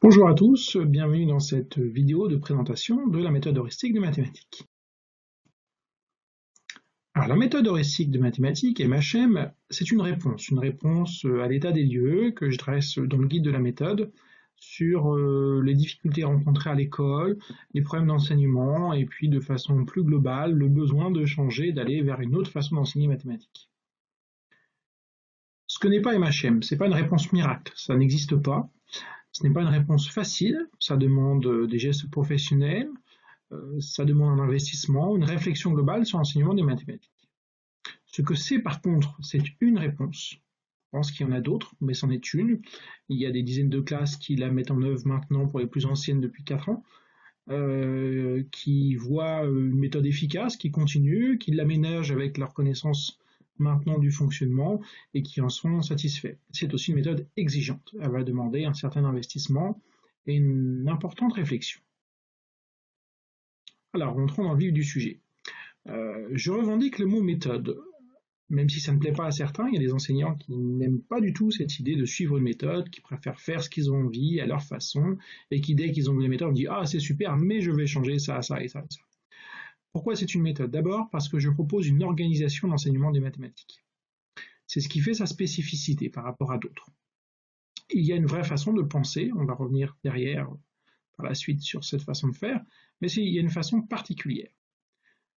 Bonjour à tous, bienvenue dans cette vidéo de présentation de la méthode heuristique de mathématiques. Alors la méthode heuristique de mathématiques, MHM, c'est une réponse à l'état des lieux que je dresse dans le guide de la méthode sur les difficultés rencontrées à l'école, les problèmes d'enseignement et puis de façon plus globale, le besoin de changer, d'aller vers une autre façon d'enseigner les mathématiques. Ce que n'est pas MHM, c'est pas une réponse miracle, ça n'existe pas. Ce n'est pas une réponse facile, ça demande des gestes professionnels, ça demande un investissement, une réflexion globale sur l'enseignement des mathématiques. Ce que c'est par contre, c'est une réponse. Je pense qu'il y en a d'autres, mais c'en est une. Il y a des dizaines de classes qui la mettent en œuvre maintenant pour les plus anciennes depuis 4 ans, qui voient une méthode efficace, qui continue, qui l'aménagent avec leur connaissance maintenant du fonctionnement et qui en sont satisfaits. C'est aussi une méthode exigeante. Elle va demander un certain investissement et une importante réflexion. Alors, rentrons dans le vif du sujet. Je revendique le mot méthode. Même si ça ne plaît pas à certains, il y a des enseignants qui n'aiment pas du tout cette idée de suivre une méthode, qui préfèrent faire ce qu'ils ont envie, à leur façon, et qui, dès qu'ils ont vu les méthodes, disent « Ah, c'est super, mais je vais changer ça, ça et ça et ça ». Pourquoi c'est une méthode? D'abord parce que je propose une organisation d'enseignement des mathématiques. C'est ce qui fait sa spécificité par rapport à d'autres. Il y a une vraie façon de penser, on va revenir derrière par la suite sur cette façon de faire, mais il y a une façon particulière.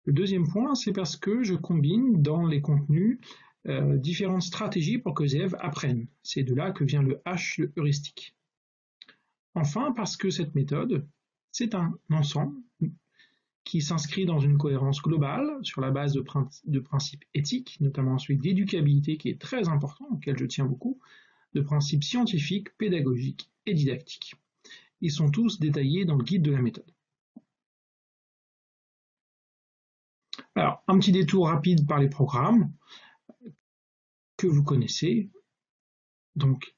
Le deuxième point, c'est parce que je combine dans les contenus différentes stratégies pour que les élèves apprennent. C'est de là que vient le H de heuristique. Enfin, parce que cette méthode, c'est un ensemble qui s'inscrit dans une cohérence globale sur la base de principes éthiques, notamment celui d'éducabilité qui est très important, auquel je tiens beaucoup, de principes scientifiques, pédagogiques et didactiques. Ils sont tous détaillés dans le guide de la méthode. Alors, un petit détour rapide par les programmes que vous connaissez. Donc,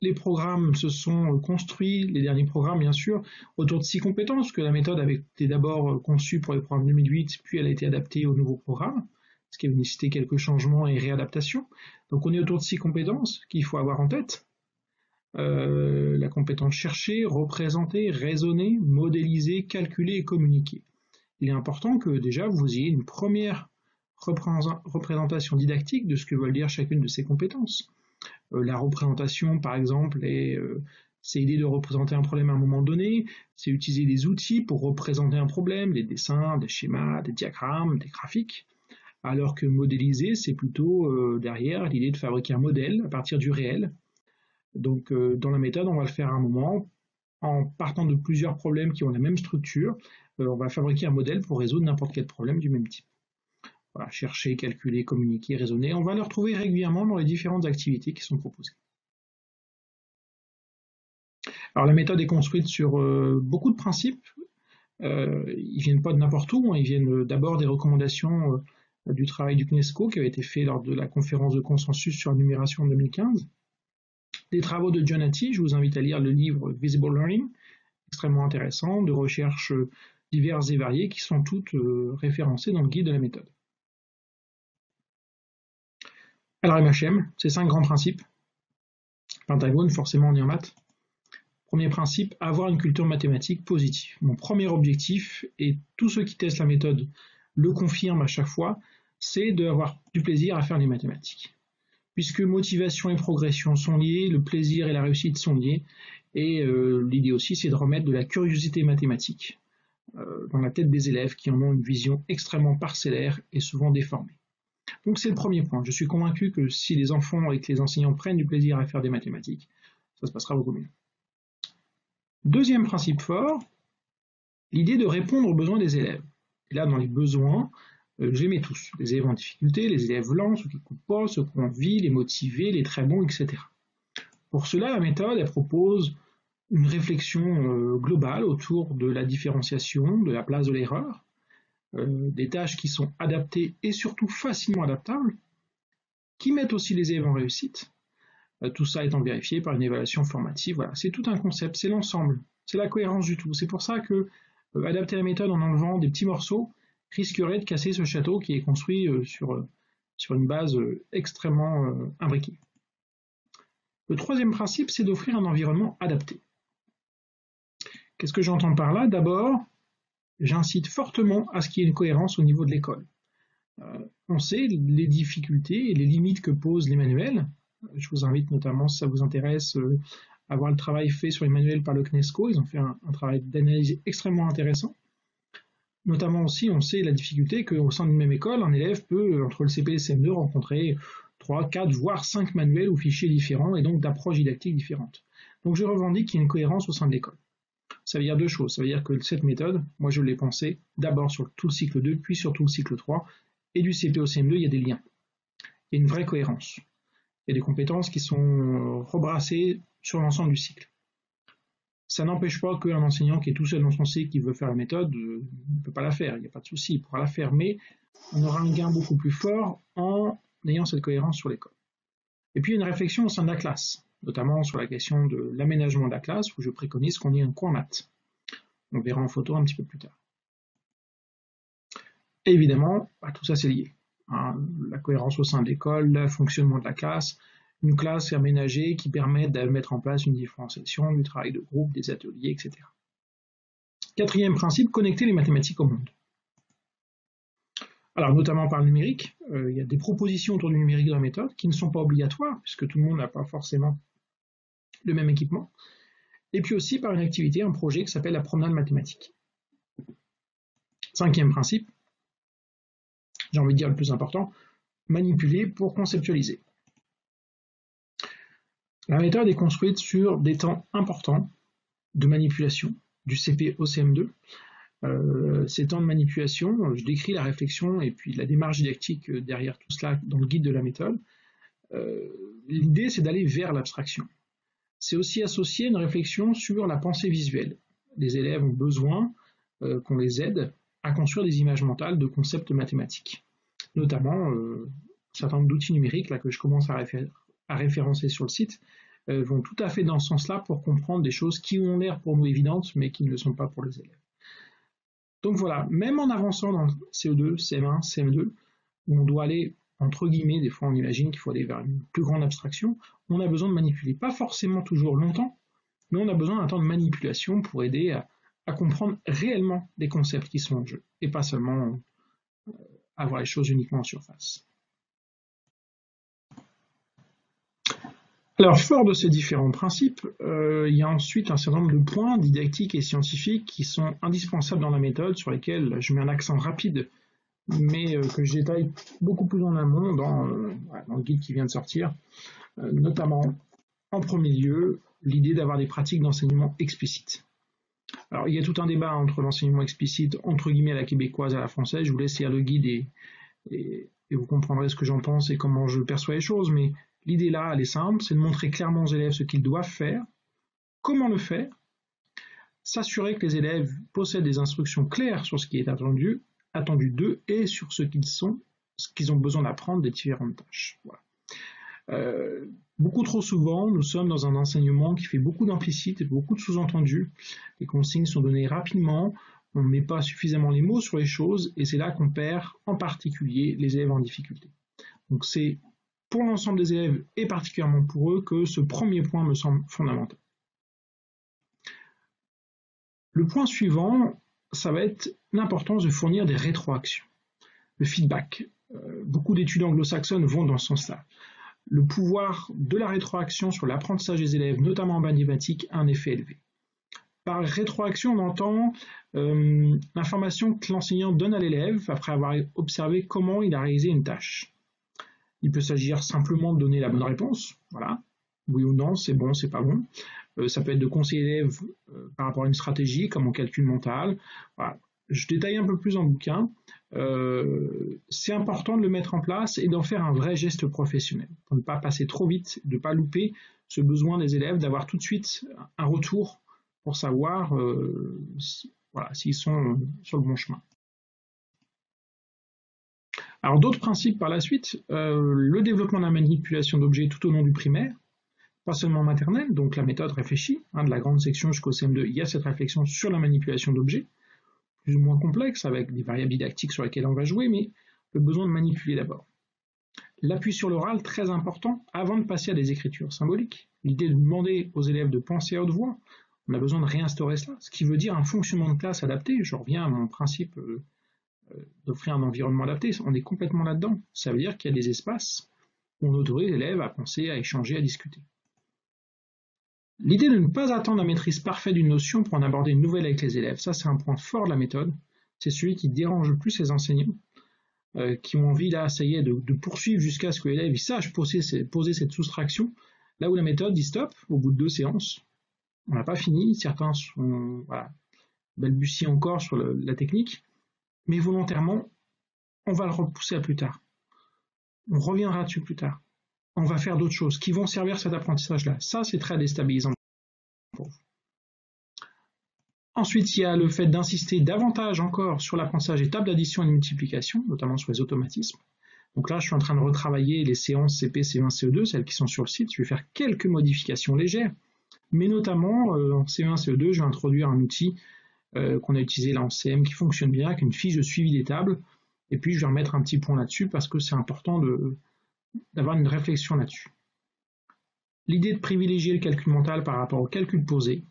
les programmes se sont construits, les derniers programmes bien sûr, autour de 6 compétences, parce que la méthode avait été d'abord conçue pour les programmes 2008, puis elle a été adaptée au nouveau programme, ce qui a nécessité quelques changements et réadaptations. Donc on est autour de 6 compétences qu'il faut avoir en tête. La compétence chercher, représenter, raisonner, modéliser, calculer et communiquer. Il est important que déjà vous ayez une première représentation didactique de ce que veulent dire chacune de ces compétences. La représentation, par exemple, c'est l'idée de représenter un problème à un moment donné, c'est utiliser des outils pour représenter un problème, des dessins, des schémas, des diagrammes, des graphiques, alors que modéliser, c'est plutôt derrière l'idée de fabriquer un modèle à partir du réel. Donc dans la méthode, on va le faire à un moment, en partant de plusieurs problèmes qui ont la même structure, on va fabriquer un modèle pour résoudre n'importe quel problème du même type. Voilà, chercher, calculer, communiquer, raisonner, on va le retrouver régulièrement dans les différentes activités qui sont proposées. Alors la méthode est construite sur beaucoup de principes. Ils ne viennent pas de n'importe où, ils viennent d'abord des recommandations du travail du CNESCO qui avait été fait lors de la conférence de consensus sur la numération en 2015. Des travaux de John Hattie, je vous invite à lire le livre Visible Learning, extrêmement intéressant, de recherches diverses et variées qui sont toutes référencées dans le guide de la méthode. Alors MHM, c'est 5 grands principes. Pentagone, forcément on est en maths. Premier principe, avoir une culture mathématique positive. Mon premier objectif, et tous ceux qui testent la méthode le confirment à chaque fois, c'est d'avoir du plaisir à faire les mathématiques. Puisque motivation et progression sont liés, le plaisir et la réussite sont liés, et l'idée aussi c'est de remettre de la curiosité mathématique dans la tête des élèves qui en ont une vision extrêmement parcellaire et souvent déformée. Donc c'est le premier point. Je suis convaincu que si les enfants et que les enseignants prennent du plaisir à faire des mathématiques, ça se passera beaucoup mieux. Deuxième principe fort, l'idée de répondre aux besoins des élèves. Et là, dans les besoins, je les mets tous. Les élèves en difficulté, les élèves lents, ceux qui ne coupent pas, ceux qui ont envie, les motivés, les très bons, etc. Pour cela, la méthode, elle propose une réflexion globale autour de la différenciation, de la place de l'erreur, des tâches qui sont adaptées et surtout facilement adaptables, qui mettent aussi les élèves en réussite, tout ça étant vérifié par une évaluation formative. Voilà, c'est tout un concept, c'est l'ensemble, c'est la cohérence du tout. C'est pour ça que adapter la méthode en enlevant des petits morceaux risquerait de casser ce château qui est construit sur une base extrêmement imbriquée. Le troisième principe, c'est d'offrir un environnement adapté. Qu'est-ce que j'entends par là? D'abord, j'incite fortement à ce qu'il y ait une cohérence au niveau de l'école. On sait les difficultés et les limites que posent les manuels. Je vous invite notamment, si ça vous intéresse, à voir le travail fait sur les manuels par le CNESCO. Ils ont fait un travail d'analyse extrêmement intéressant. Notamment aussi, on sait la difficulté qu'au sein d'une même école, un élève peut, entre le CP et le CM2, rencontrer 3, 4, voire 5 manuels ou fichiers différents et donc d'approches didactiques différentes. Donc je revendique qu'il y ait une cohérence au sein de l'école. Ça veut dire deux choses. Ça veut dire que cette méthode, moi je l'ai pensée d'abord sur tout le cycle 2, puis sur tout le cycle 3, et du CP au CM2, il y a des liens. Il y a une vraie cohérence. Il y a des compétences qui sont rebrassées sur l'ensemble du cycle. Ça n'empêche pas qu'un enseignant qui est tout seul dans son cycle, qui veut faire la méthode, ne peut pas la faire, il n'y a pas de souci, il pourra la faire, mais on aura un gain beaucoup plus fort en ayant cette cohérence sur l'école. Et puis une réflexion au sein de la classe, notamment sur la question de l'aménagement de la classe, où je préconise qu'on ait un coin maths. On verra en photo un petit peu plus tard. Et évidemment, tout ça c'est lié. La cohérence au sein de l'école, le fonctionnement de la classe, une classe aménagée qui permet de mettre en place une différenciation, du travail de groupe, des ateliers, etc. Quatrième principe, connecter les mathématiques au monde. Alors notamment par le numérique, il y a des propositions autour du numérique dans la méthode qui ne sont pas obligatoires, puisque tout le monde n'a pas forcément le même équipement, et puis aussi par une activité, un projet qui s'appelle la promenade mathématique. Cinquième principe, j'ai envie de dire le plus important, manipuler pour conceptualiser. La méthode est construite sur des temps importants de manipulation, du CP au CM2. Ces temps de manipulation, je décris la réflexion et puis la démarche didactique derrière tout cela dans le guide de la méthode. L'idée, c'est d'aller vers l'abstraction. C'est aussi associer une réflexion sur la pensée visuelle. Les élèves ont besoin qu'on les aide à construire des images mentales de concepts mathématiques. Notamment, un certain nombre d'outils numériques là, que je commence à référencer sur le site vont tout à fait dans ce sens-là pour comprendre des choses qui ont l'air pour nous évidentes, mais qui ne le sont pas pour les élèves. Donc voilà, même en avançant dans CE2, CM1, CM2, où on doit aller, entre guillemets, des fois on imagine qu'il faut aller vers une plus grande abstraction, on a besoin de manipuler, pas forcément toujours longtemps, mais on a besoin d'un temps de manipulation pour aider à comprendre réellement des concepts qui sont en jeu, et pas seulement avoir les choses uniquement en surface. Alors, fort de ces différents principes, il y a ensuite un certain nombre de points didactiques et scientifiques qui sont indispensables dans la méthode, sur lesquels je mets un accent rapide, mais que je détaille beaucoup plus en amont dans le guide qui vient de sortir, notamment, en premier lieu, l'idée d'avoir des pratiques d'enseignement explicites. Alors, il y a tout un débat entre l'enseignement explicite, entre guillemets, à la québécoise et à la française. Je vous laisse lire le guide et vous comprendrez ce que j'en pense et comment je perçois les choses, mais l'idée là, elle est simple, c'est de montrer clairement aux élèves ce qu'ils doivent faire, comment le faire, s'assurer que les élèves possèdent des instructions claires sur ce qui est attendu d'eux et sur ce qu'ils ont besoin d'apprendre des différentes tâches. Voilà. Beaucoup trop souvent, nous sommes dans un enseignement qui fait beaucoup d'implicite et beaucoup de sous-entendus. Les consignes sont données rapidement, on ne met pas suffisamment les mots sur les choses et c'est là qu'on perd en particulier les élèves en difficulté. Donc c'est pour l'ensemble des élèves et particulièrement pour eux que ce premier point me semble fondamental. Le point suivant, ça va être l'importance de fournir des rétroactions, le feedback. Beaucoup d'études anglo-saxonnes vont dans ce sens-là. Le pouvoir de la rétroaction sur l'apprentissage des élèves, notamment en mathématiques, a un effet élevé. Par rétroaction, on entend l'information que l'enseignant donne à l'élève après avoir observé comment il a réalisé une tâche. Il peut s'agir simplement de donner la bonne réponse, voilà, oui ou non, c'est bon, c'est pas bon. Ça peut être de conseiller l'élève par rapport à une stratégie, comme en calcul mental. Voilà. Je détaille un peu plus en bouquin. C'est important de le mettre en place et d'en faire un vrai geste professionnel, pour ne pas passer trop vite, de ne pas louper ce besoin des élèves d'avoir tout de suite un retour pour savoir s'ils sont sur le bon chemin. Alors d'autres principes par la suite, le développement de la manipulation d'objets tout au long du primaire, pas seulement maternelle, donc la méthode réfléchie, de la grande section jusqu'au CM2, il y a cette réflexion sur la manipulation d'objets, plus ou moins complexe, avec des variables didactiques sur lesquelles on va jouer, mais le besoin de manipuler d'abord. L'appui sur l'oral, très important, avant de passer à des écritures symboliques. L'idée de demander aux élèves de penser à haute voix. On a besoin de réinstaurer cela, ce qui veut dire un fonctionnement de classe adapté. Je reviens à mon principe d'offrir un environnement adapté. On est complètement là-dedans. Ça veut dire qu'il y a des espaces où on autorise l'élève à penser, à échanger, à discuter. L'idée de ne pas attendre la maîtrise parfaite d'une notion pour en aborder une nouvelle avec les élèves, ça c'est un point fort de la méthode. C'est celui qui dérange le plus les enseignants, qui ont envie, là, ça y est, de poursuivre jusqu'à ce que l'élève sache poser cette soustraction, là où la méthode dit stop, au bout de 2 séances. On n'a pas fini, certains sont balbutient encore sur la technique, mais volontairement, on va le repousser à plus tard. On reviendra dessus plus tard. On va faire d'autres choses qui vont servir cet apprentissage-là. Ça, c'est très déstabilisant pour vous. Ensuite, il y a le fait d'insister davantage encore sur l'apprentissage des tables d'addition et de multiplication, notamment sur les automatismes. Donc là, je suis en train de retravailler les séances CP, CE1, CE2, celles qui sont sur le site. Je vais faire quelques modifications légères, mais notamment en CE1, CE2, je vais introduire un outil qu'on a utilisé là en CM qui fonctionne bien, avec une fiche de suivi des tables, et puis je vais remettre un petit point là-dessus parce que c'est important d'avoir une réflexion là-dessus. L'idée de privilégier le calcul mental par rapport au calcul posé,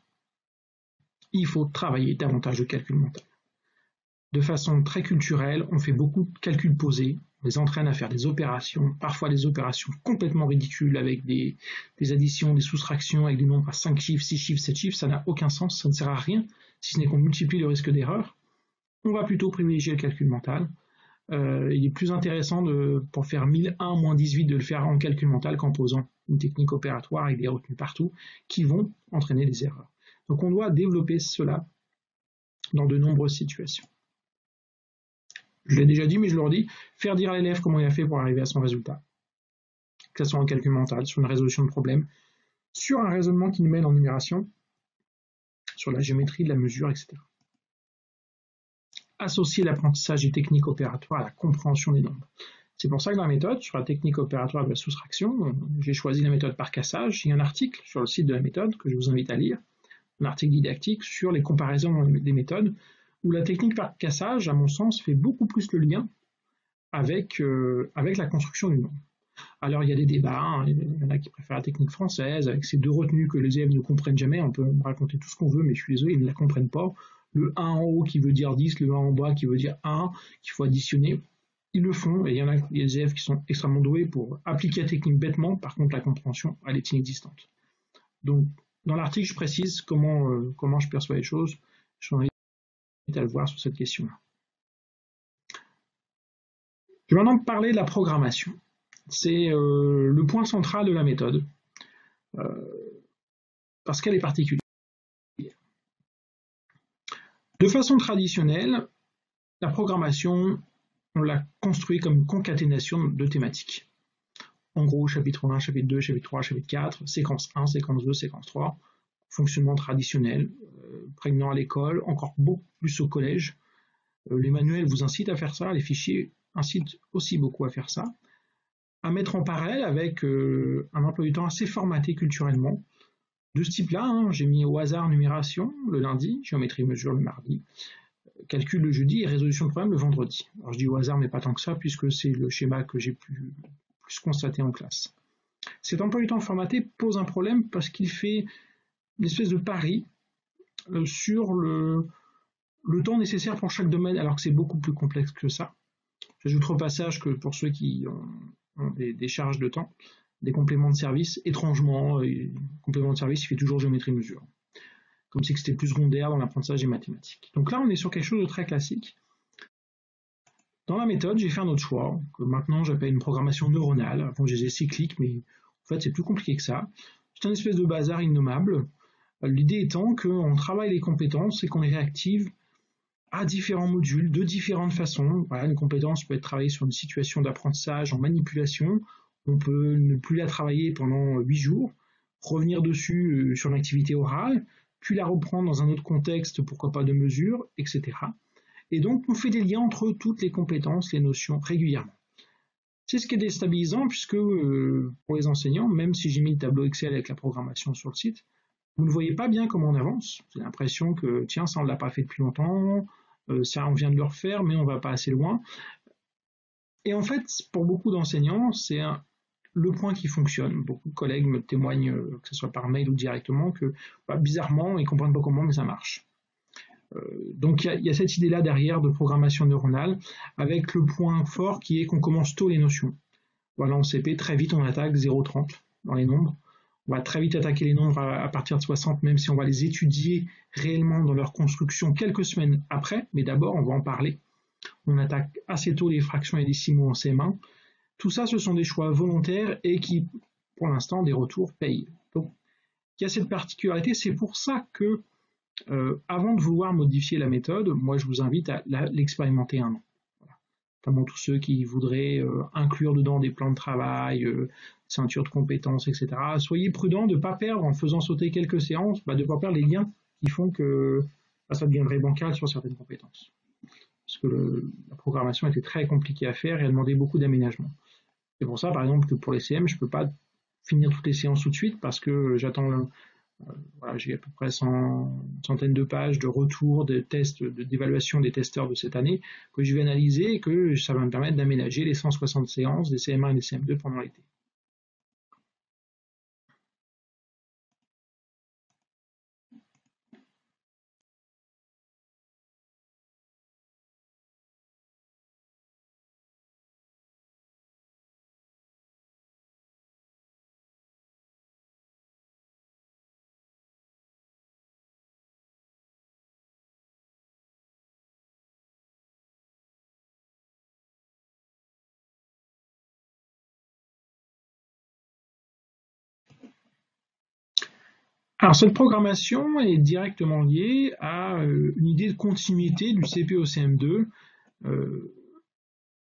il faut travailler davantage le calcul mental. De façon très culturelle, on fait beaucoup de calculs posés, on les entraîne à faire des opérations, parfois des opérations complètement ridicules avec des additions, des soustractions, avec des nombres à 5 chiffres, 6 chiffres, 7 chiffres, ça n'a aucun sens, ça ne sert à rien, si ce n'est qu'on multiplie le risque d'erreur. On va plutôt privilégier le calcul mental. Il est plus intéressant pour faire 1001 moins 18 de le faire en calcul mental qu'en posant une technique opératoire avec des retenues partout qui vont entraîner des erreurs. Donc on doit développer cela dans de nombreuses situations. Je l'ai déjà dit, mais je le redis, faire dire à l'élève comment il a fait pour arriver à son résultat, que ce soit en calcul mental, sur une résolution de problème, sur un raisonnement qui nous mène en numération, sur la géométrie de la mesure, etc. Associer l'apprentissage des techniques opératoires à la compréhension des nombres. C'est pour ça que dans la méthode, sur la technique opératoire de la soustraction, j'ai choisi la méthode par cassage. Il y a un article sur le site de la méthode que je vous invite à lire, un article didactique sur les comparaisons des méthodes, où la technique par cassage, à mon sens, fait beaucoup plus le lien avec la construction du nombre. Alors il y a des débats, hein, il y en a qui préfèrent la technique française, avec ces deux retenues que les élèves ne comprennent jamais, on peut raconter tout ce qu'on veut, mais je suis désolé, ils ne la comprennent pas. Le 1 en haut qui veut dire 10, le 1 en bas qui veut dire 1, qu'il faut additionner, ils le font, et il y en a des élèves qui sont extrêmement doués pour appliquer la technique bêtement, par contre la compréhension, elle est inexistante. Donc dans l'article, je précise comment je perçois les choses, je vous invite à le voir sur cette question-là. Je vais maintenant parler de la programmation. C'est le point central de la méthode, parce qu'elle est particulière. De façon traditionnelle, la programmation, on l'a construit comme une concaténation de thématiques. En gros, chapitre 1, chapitre 2, chapitre 3, chapitre 4, séquence 1, séquence 2, séquence 3, fonctionnement traditionnel, prégnant à l'école, encore beaucoup plus au collège. Les manuels vous incitent à faire ça, les fichiers incitent aussi beaucoup à faire ça. À mettre en parallèle avec un emploi du temps assez formaté culturellement. De ce type-là, hein, j'ai mis au hasard numération le lundi, géométrie mesure le mardi, calcul le jeudi et résolution de problème le vendredi. Alors je dis au hasard, mais pas tant que ça, puisque c'est le schéma que j'ai plus constaté en classe. Cet emploi du temps formaté pose un problème parce qu'il fait une espèce de pari sur le temps nécessaire pour chaque domaine, alors que c'est beaucoup plus complexe que ça. J'ajoute au passage que pour ceux qui ont des charges de temps, des compléments de service, étrangement, complément de service, il fait toujours géométrie mesure. Comme si c'était plus secondaire dans l'apprentissage des mathématiques. Donc là, on est sur quelque chose de très classique. Dans la méthode, j'ai fait un autre choix, que maintenant j'appelle une programmation neuronale. Avant, je disais cyclique, mais en fait, c'est plus compliqué que ça. C'est un espèce de bazar innommable. L'idée étant qu'on travaille les compétences et qu'on les réactive à différents modules, de différentes façons. Voilà, une compétence peut être travaillée sur une situation d'apprentissage en manipulation. On peut ne plus la travailler pendant 8 jours, revenir dessus sur l'activité orale, puis la reprendre dans un autre contexte, pourquoi pas de mesure, etc. Et donc, on fait des liens entre toutes les compétences, les notions, régulièrement. C'est ce qui est déstabilisant, puisque pour les enseignants, même si j'ai mis le tableau Excel avec la programmation sur le site, vous ne voyez pas bien comment on avance. Vous avez l'impression que, tiens, ça on ne l'a pas fait depuis longtemps, ça on vient de le refaire, mais on ne va pas assez loin. Et en fait, pour beaucoup d'enseignants, c'est le point qui fonctionne. Beaucoup de collègues me témoignent, que ce soit par mail ou directement, que bizarrement, ils ne comprennent pas comment, mais ça marche. Donc il y a cette idée-là derrière de programmation neuronale, avec le point fort qui est qu'on commence tôt les notions. Voilà, en CP, très vite on attaque 0,30 dans les nombres. On va très vite attaquer les nombres à partir de 60, même si on va les étudier réellement dans leur construction quelques semaines après, mais d'abord on va en parler. On attaque assez tôt les fractions et décimaux en CM1. Tout ça, ce sont des choix volontaires et qui, pour l'instant, des retours payent. Donc, il y a cette particularité, c'est pour ça que, avant de vouloir modifier la méthode, moi je vous invite à l'expérimenter un an. Notamment tous ceux qui voudraient inclure dedans des plans de travail, ceinture de compétences, etc. Soyez prudents de ne pas perdre, en faisant sauter quelques séances, de ne pas perdre les liens qui font que ça deviendrait bancal sur certaines compétences. Parce que la programmation était très compliquée à faire et a demandé beaucoup d'aménagement. C'est pour ça, par exemple, que pour les CM, je ne peux pas finir toutes les séances tout de suite parce que j'attends... Voilà, j'ai à peu près une centaine de pages de retours, de tests, d'évaluation des testeurs de cette année que je vais analyser et que ça va me permettre d'aménager les 160 séances des CM1 et des CM2 pendant l'été. Alors cette programmation est directement liée à une idée de continuité du CP au CM2.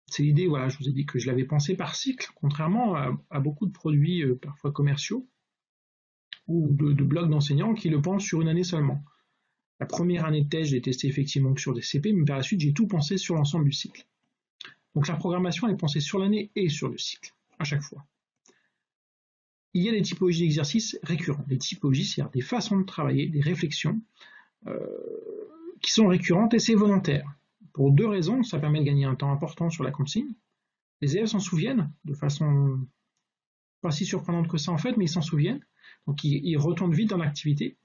C'est l'idée, voilà, je vous ai dit que je l'avais pensé par cycle, contrairement à beaucoup de produits parfois commerciaux ou de blogs d'enseignants qui le pensent sur une année seulement. La première année de thèse, j'ai testé effectivement que sur des CP, mais par la suite, j'ai tout pensé sur l'ensemble du cycle. Donc la programmation est pensée sur l'année et sur le cycle, à chaque fois. Il y a des typologies d'exercices récurrents. Les typologies, c'est-à-dire des façons de travailler, des réflexions qui sont récurrentes et c'est volontaire. Pour deux raisons, ça permet de gagner un temps important sur la consigne. Les élèves s'en souviennent de façon pas si surprenante que ça en fait, mais ils s'en souviennent. Donc ils retournent vite dans l'activité.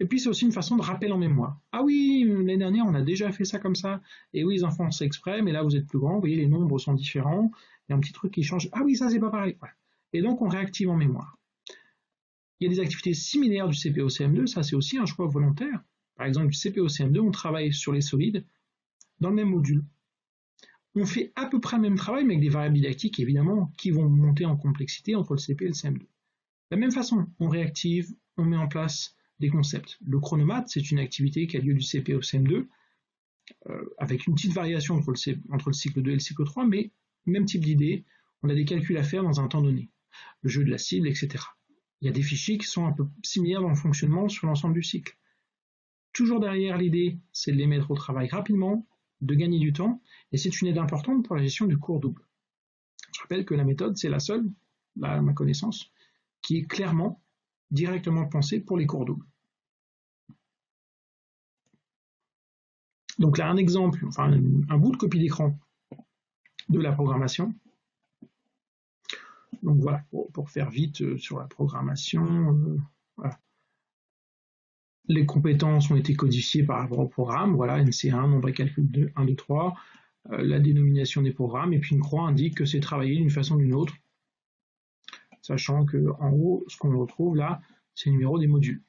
Et puis c'est aussi une façon de rappel en mémoire. Ah oui, l'année dernière on a déjà fait ça comme ça. Et oui, les enfants c'est exprès, mais là vous êtes plus grands, vous voyez les nombres sont différents. Il y a un petit truc qui change. Ah oui, ça c'est pas pareil. Voilà. Et donc on réactive en mémoire. Il y a des activités similaires du CP au CM2, ça c'est aussi un choix volontaire. Par exemple, du CP au CM2, on travaille sur les solides dans le même module. On fait à peu près le même travail, mais avec des variables didactiques, évidemment, qui vont monter en complexité entre le CP et le CM2. De la même façon, on réactive, on met en place des concepts. Le chronomètre, c'est une activité qui a lieu du CP au CM2, avec une petite variation entre le cycle 2 et le cycle 3, mais même type d'idée, on a des calculs à faire dans un temps donné. Le jeu de la cible, etc. Il y a des fichiers qui sont un peu similaires dans le fonctionnement sur l'ensemble du cycle. Toujours derrière l'idée, c'est de les mettre au travail rapidement, de gagner du temps, et c'est une aide importante pour la gestion du cours double. Je rappelle que la méthode, c'est la seule, là, à ma connaissance, qui est clairement, directement pensée pour les cours doubles. Donc là, un exemple, enfin un bout de copie d'écran de la programmation. Donc voilà, pour faire vite sur la programmation, voilà. Les compétences ont été codifiées par rapport au programme, voilà, NC1, nombre et calcul 2, 1, 2, 3, la dénomination des programmes, et puis une croix indique que c'est travaillé d'une façon ou d'une autre, sachant qu'en haut, ce qu'on retrouve là, c'est le numéro des modules.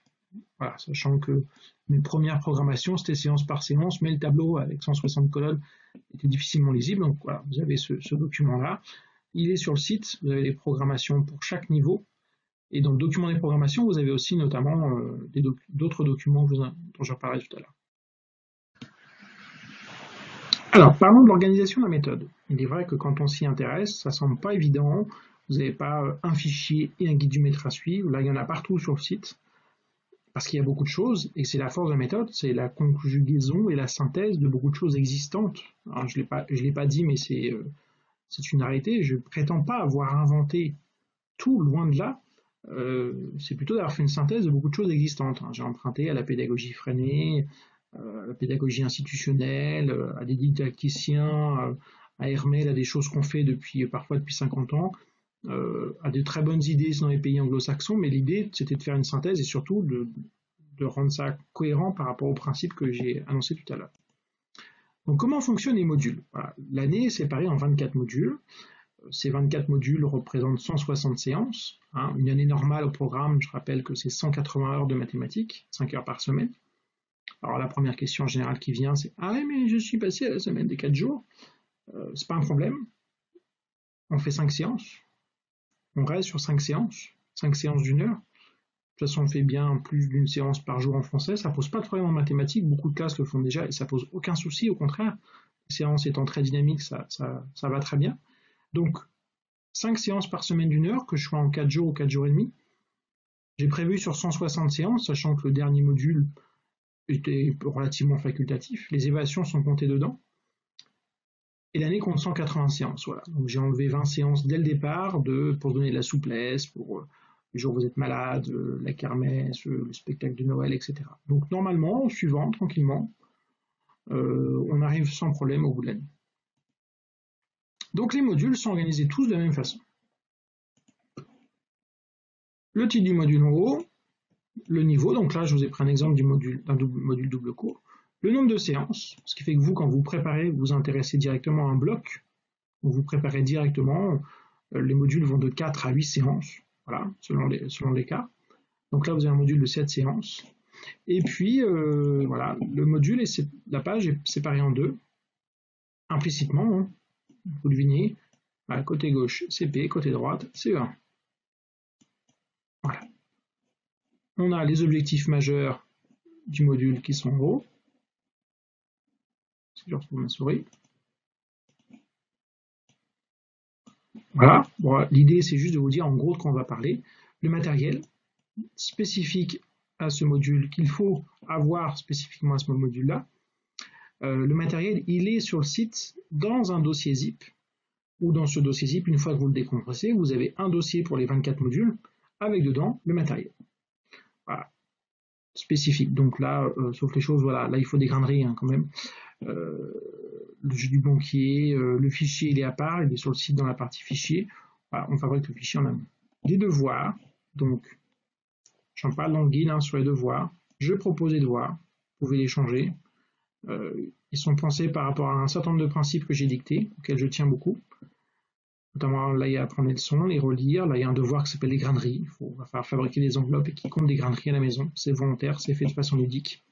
Voilà, sachant que mes premières programmations, c'était séance par séance, mais le tableau avec 160 colonnes était difficilement lisible, donc voilà, vous avez ce document-là. Il est sur le site, vous avez les programmations pour chaque niveau, et dans le document des programmations, vous avez aussi notamment d'autres documents dont je parlerai tout à l'heure. Alors, parlons de l'organisation de la méthode. Il est vrai que quand on s'y intéresse, ça ne semble pas évident. Vous n'avez pas un fichier et un guide du maître à suivre. Là, il y en a partout sur le site, parce qu'il y a beaucoup de choses, et c'est la force de la méthode, c'est la conjugaison et la synthèse de beaucoup de choses existantes. Alors, je ne l'ai pas dit, mais c'est une réalité. Je ne prétends pas avoir inventé tout, loin de là. C'est plutôt d'avoir fait une synthèse de beaucoup de choses existantes. J'ai emprunté à la pédagogie freinée, à la pédagogie institutionnelle, à des didacticiens, à Hermel, à des choses qu'on fait parfois depuis 50 ans. a de très bonnes idées dans les pays anglo-saxons, mais l'idée c'était de faire une synthèse et surtout de rendre ça cohérent par rapport aux principes que j'ai annoncés tout à l'heure. Donc comment fonctionnent les modules? Voilà. L'année est séparée en 24 modules. Ces 24 modules représentent 160 séances. Hein. Une année normale au programme, je rappelle que c'est 180 heures de mathématiques, 5 heures par semaine. Alors la première question en général qui vient, c'est « Ah mais je suis passé à la semaine des 4 jours ». C'est pas un problème. On fait 5 séances. On reste sur 5 séances d'1 heure. De toute façon, on fait bien plus d'une séance par jour en français. Ça pose pas de problème en mathématiques. Beaucoup de classes le font déjà et ça pose aucun souci. Au contraire, les séances étant très dynamiques, ça va très bien. Donc, 5 séances par semaine d'1 heure, que je sois en 4 jours ou 4 jours et demi. J'ai prévu sur 160 séances, sachant que le dernier module était relativement facultatif. Les évaluations sont comptées dedans. Et l'année compte 180 séances. Voilà. Donc j'ai enlevé 20 séances dès le départ pour donner de la souplesse, pour les jours où vous êtes malade, la kermesse, le spectacle de Noël, etc. Donc normalement, en suivant tranquillement, on arrive sans problème au bout de l'année. Donc les modules sont organisés tous de la même façon. Le titre du module en haut, le niveau, donc là je vous ai pris un exemple d'un module double cours, le nombre de séances, ce qui fait que vous, quand vous préparez, vous vous intéressez directement à un bloc, vous préparez directement, les modules vont de 4 à 8 séances, voilà, selon les cas. Donc là vous avez un module de 7 séances, et puis voilà, le module, la page est séparée en deux, implicitement, hein, vous devinez, voilà, côté gauche CP, côté droite CE1. Voilà. On a les objectifs majeurs du module qui sont en haut. Si je retrouve ma souris. Voilà. Bon, l'idée, c'est juste de vous dire en gros de quoi on va parler. Le matériel spécifique à ce module qu'il faut avoir spécifiquement à ce module-là. Le matériel, il est sur le site dans un dossier zip. Ou dans ce dossier zip, une fois que vous le décompressez, vous avez un dossier pour les 24 modules avec dedans le matériel. Voilà. Spécifique. Donc là, sauf les choses, voilà, là il faut des graineries hein, quand même. Le jeu du banquier, le fichier il est à part, il est sur le site dans la partie fichier. Voilà, on fabrique le fichier en amont. Les devoirs, donc j'en parle dans le guide hein, sur les devoirs. Je propose des devoirs, vous pouvez les changer. Ils sont pensés par rapport à un certain nombre de principes que j'ai dictés, auxquels je tiens beaucoup. Notamment, là, il y a apprendre les leçons, les relire. Là, il y a un devoir qui s'appelle les graineries. Il va falloir fabriquer des enveloppes et qui comptent des graineries à la maison. C'est volontaire, c'est fait de façon ludique.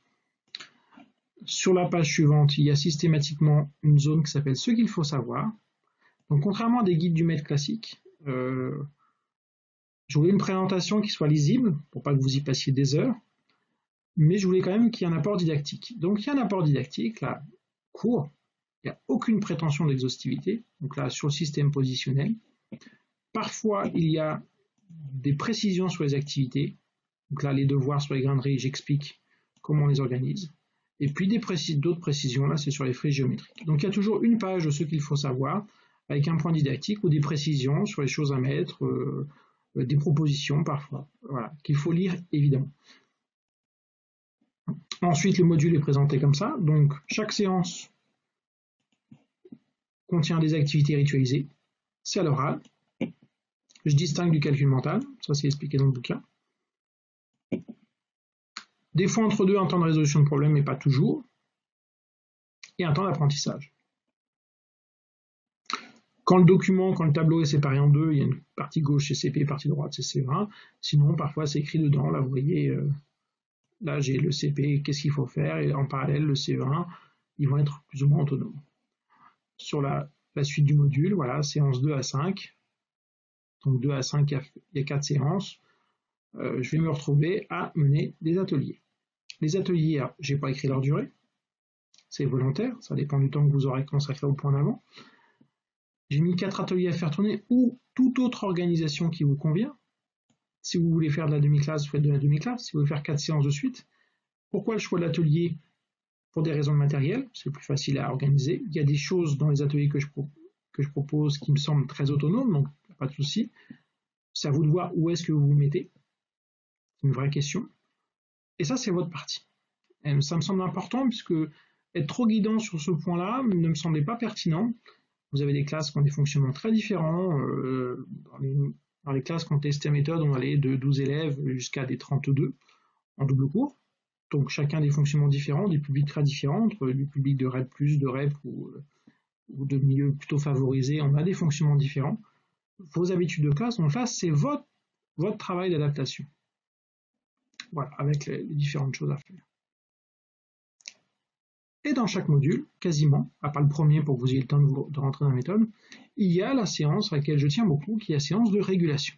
Sur la page suivante, il y a systématiquement une zone qui s'appelle « Ce qu'il faut savoir ». Donc, contrairement à des guides du maître classiques, je voulais une présentation qui soit lisible, pour pas que vous y passiez des heures, mais je voulais quand même qu'il y ait un apport didactique. Donc, il y a un apport didactique, là, court. Il n'y a aucune prétention d'exhaustivité. Donc là, sur le système positionnel. Parfois, il y a des précisions sur les activités. Donc là, les devoirs sur les graineries, j'explique comment on les organise. Et puis d'autres précisions, là, c'est sur les frises géométriques. Donc il y a toujours une page de ce qu'il faut savoir, avec un point didactique ou des précisions sur les choses à mettre, des propositions parfois, voilà, qu'il faut lire évidemment. Ensuite, le module est présenté comme ça. Donc chaque séance contient des activités ritualisées. C'est à l'oral. Je distingue du calcul mental, ça c'est expliqué dans le bouquin. Des fois entre deux, un temps de résolution de problème, mais pas toujours. Et un temps d'apprentissage. Quand le tableau est séparé en deux, il y a une partie gauche c'est CP, partie droite c'est CE1. Sinon, parfois c'est écrit dedans. Là, vous voyez, là j'ai le CP, qu'est-ce qu'il faut faire, et en parallèle le CE1, ils vont être plus ou moins autonomes. Sur la suite du module, voilà, séance 2 à 5. Donc 2 à 5, il y a 4 séances. Je vais me retrouver à mener des ateliers. Les ateliers, je n'ai pas écrit leur durée, c'est volontaire, ça dépend du temps que vous aurez consacré au point d'avant. J'ai mis 4 ateliers à faire tourner ou toute autre organisation qui vous convient. Si vous voulez faire de la demi-classe, vous faites de la demi-classe. Si vous voulez faire 4 séances de suite, pourquoi le choix de l'atelier? Pour des raisons de matériel, c'est plus facile à organiser. Il y a des choses dans les ateliers que je propose qui me semblent très autonomes, donc pas de souci. C'est à vous de voir où est-ce que vous vous mettez. C'est une vraie question. Et ça, c'est votre partie. Et ça me semble important puisque être trop guidant sur ce point-là ne me semblait pas pertinent. Vous avez des classes qui ont des fonctionnements très différents. Dans les classes qui ont testé la méthode, on allait de 12 élèves jusqu'à des 32 en double cours. Donc chacun des fonctionnements différents, des publics très différents, entre du public de REP+, de REP ou de milieux plutôt favorisés, on a des fonctionnements différents. Vos habitudes de classe, donc là, c'est votre travail d'adaptation. Voilà, avec les différentes choses à faire. Et dans chaque module, quasiment, à part le premier pour que vous ayez le temps de rentrer dans la méthode, il y a la séance à laquelle je tiens beaucoup, qui est la séance de régulation.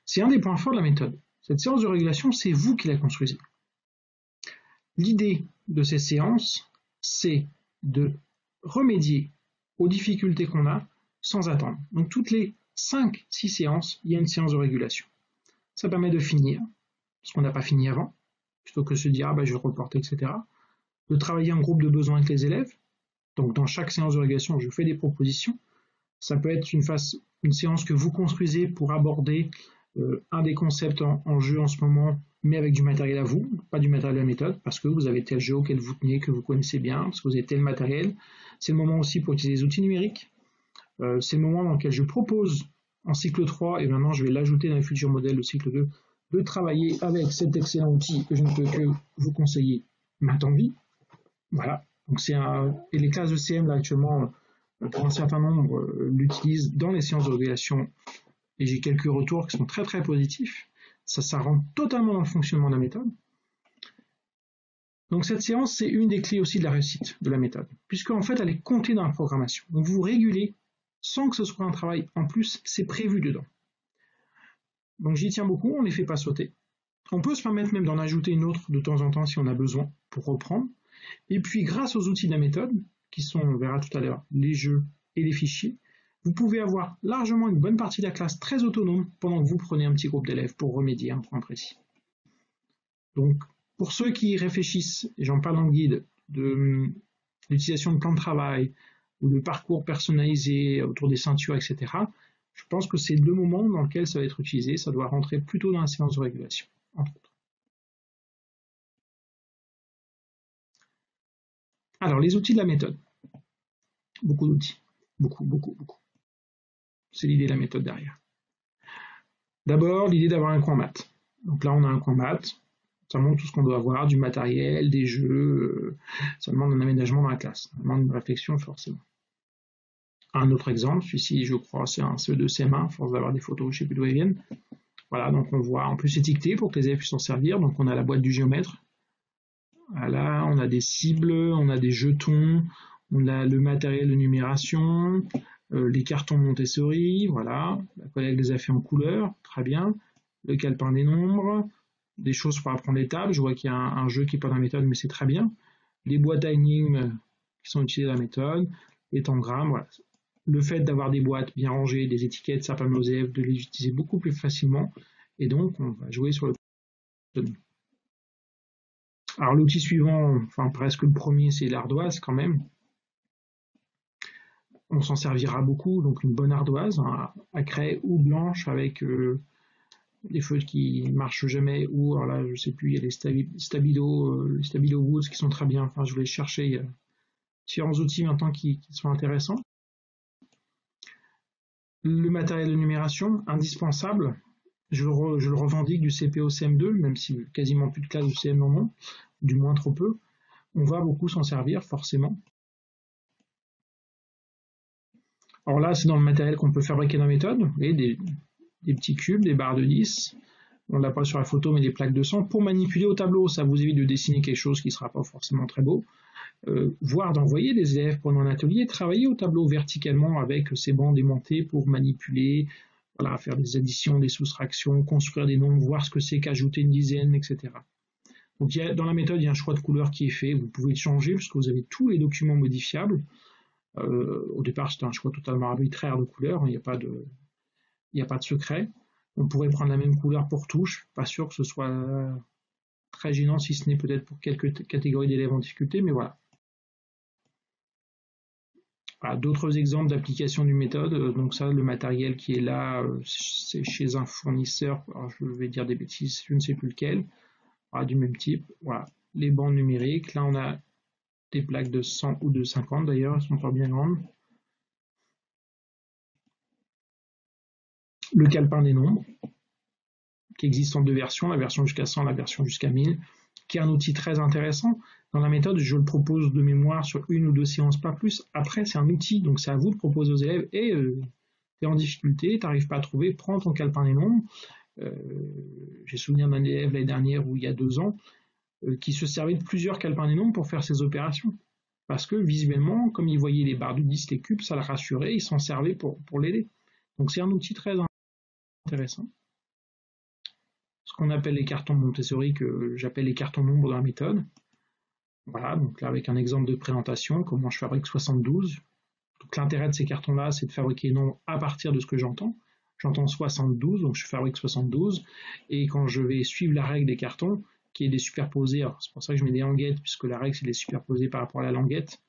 C'est un des points forts de la méthode. Cette séance de régulation, c'est vous qui la construisez. L'idée de ces séances, c'est de remédier aux difficultés qu'on a sans attendre. Donc toutes les 5-6 séances, il y a une séance de régulation. Ça permet de finir, ce qu'on n'a pas fini avant, plutôt que de se dire ah, bah, je vais reporter, etc. De travailler en groupe de besoins avec les élèves. Donc dans chaque séance de régulation, je fais des propositions. Ça peut être une séance que vous construisez pour aborder un des concepts en jeu en ce moment, mais avec du matériel à vous, pas du matériel de la méthode, parce que vous avez tel jeu auquel vous tenez, que vous connaissez bien, parce que vous avez tel matériel. C'est le moment aussi pour utiliser les outils numériques. C'est le moment dans lequel je propose en cycle 3, et maintenant je vais l'ajouter dans les futurs modèles de cycle 2, de travailler avec cet excellent outil que je ne peux que vous conseiller, Math en Vie. Voilà. Donc et les classes de CM là actuellement, pour un certain nombre, l'utilisent dans les séances de régulation, et j'ai quelques retours qui sont très très positifs. Ça rentre totalement dans le fonctionnement de la méthode. Donc cette séance, c'est une des clés aussi de la réussite de la méthode, puisque en fait, elle est comptée dans la programmation. Donc vous régulez sans que ce soit un travail en plus, c'est prévu dedans. Donc j'y tiens beaucoup, on ne les fait pas sauter. On peut se permettre même d'en ajouter une autre de temps en temps si on a besoin pour reprendre. Et puis grâce aux outils de la méthode, qui sont, on verra tout à l'heure, les jeux et les fichiers, vous pouvez avoir largement une bonne partie de la classe très autonome pendant que vous prenez un petit groupe d'élèves pour remédier à un point précis. Donc pour ceux qui réfléchissent, et j'en parle dans le guide, de l'utilisation de plans de travail ou de parcours personnalisés autour des ceintures, etc., je pense que c'est le moment dans lequel ça va être utilisé. Ça doit rentrer plutôt dans la séance de régulation, entre autres. Alors, les outils de la méthode. Beaucoup d'outils. Beaucoup. C'est l'idée de la méthode derrière. D'abord, l'idée d'avoir un coin maths. Donc là, on a un coin maths. Ça montre tout ce qu'on doit avoir, du matériel, des jeux. Ça demande un aménagement dans la classe. Ça demande une réflexion, forcément. Un autre exemple, celui-ci, je crois, c'est un CE2 CM1, à force d'avoir des photos, je ne sais plus d'où ils viennent. Voilà, donc on voit en plus étiqueté pour que les élèves puissent s'en servir. Donc on a la boîte du géomètre. Voilà, on a des cibles, on a des jetons, on a le matériel de numération, les cartons Montessori, voilà. La collègue les a fait en couleur, très bien. Le calepin des nombres, des choses pour apprendre les tables. Je vois qu'il y a un jeu qui n'est pas dans la méthode, mais c'est très bien. Les boîtes à énigmes qui sont utilisées dans la méthode, les tangrammes, voilà. Le fait d'avoir des boîtes bien rangées, des étiquettes, ça permet aux élèves de les utiliser beaucoup plus facilement. Et donc, on va jouer sur le. Alors, l'outil suivant, enfin presque le premier, c'est l'ardoise quand même. On s'en servira beaucoup, donc une bonne ardoise, à craie ou blanche avec des feuilles qui ne marchent jamais, ou alors là, je ne sais plus, il y a les Stabilo Woods qui sont très bien. Enfin, je voulais chercher, il y a différents outils maintenant qui sont intéressants. Le matériel de numération, indispensable. Je le revendique du CP au CM2, même si quasiment plus de classes de CM en ont, du moins trop peu. On va beaucoup s'en servir, forcément. Alors là, c'est dans le matériel qu'on peut fabriquer dans la méthode. Vous voyez, des petits cubes, des barres de 10. On ne l'a pas sur la photo, mais des plaques de sang pour manipuler au tableau. Ça vous évite de dessiner quelque chose qui ne sera pas forcément très beau. Voire d'envoyer des élèves pendant un atelier travailler au tableau verticalement avec ces bandes aimantées pour manipuler, voilà, faire des additions, des soustractions, construire des nombres, voir ce que c'est qu'ajouter une dizaine, etc. Donc dans la méthode, il y a un choix de couleur qui est fait. Vous pouvez le changer puisque vous avez tous les documents modifiables. Au départ, c'était un choix totalement arbitraire de couleur. Il n'y a pas de secret. On pourrait prendre la même couleur pour touche. Pas sûr que ce soit très gênant, si ce n'est peut-être pour quelques catégories d'élèves en difficulté, mais voilà. Voilà, d'autres exemples d'application d'une méthode. Donc ça, le matériel qui est là, c'est chez un fournisseur. Alors je vais dire des bêtises, je ne sais plus lequel. Voilà, du même type. Voilà, les bandes numériques. Là, on a des plaques de 100 ou de 50 d'ailleurs, elles sont pas bien grandes. le calepin des nombres, qui existe en deux versions, la version jusqu'à 100, la version jusqu'à 1000, qui est un outil très intéressant. Dans la méthode, je le propose de mémoire sur une ou deux séances, pas plus. Après, c'est un outil, donc c'est à vous de proposer aux élèves. Et tu es en difficulté, tu n'arrives pas à trouver, prends ton calepin des nombres. J'ai souvenir d'un élève l'année dernière ou il y a 2 ans qui se servait de plusieurs calepins des nombres pour faire ses opérations. Parce que visuellement, comme il voyait les barres du 10, les cubes, ça le rassurait, il s'en servait pour l'aider. Donc c'est un outil très intéressant. Ce qu'on appelle les cartons Montessori, que j'appelle les cartons nombres dans la méthode. Voilà, donc là avec un exemple de présentation, comment je fabrique 72. Donc l'intérêt de ces cartons-là, c'est de fabriquer les nombres à partir de ce que j'entends. J'entends 72, donc je fabrique 72. Et quand je vais suivre la règle des cartons, qui est des superposés, alors c'est pour ça que je mets des languettes, puisque la règle c'est des superposés par rapport à la languette,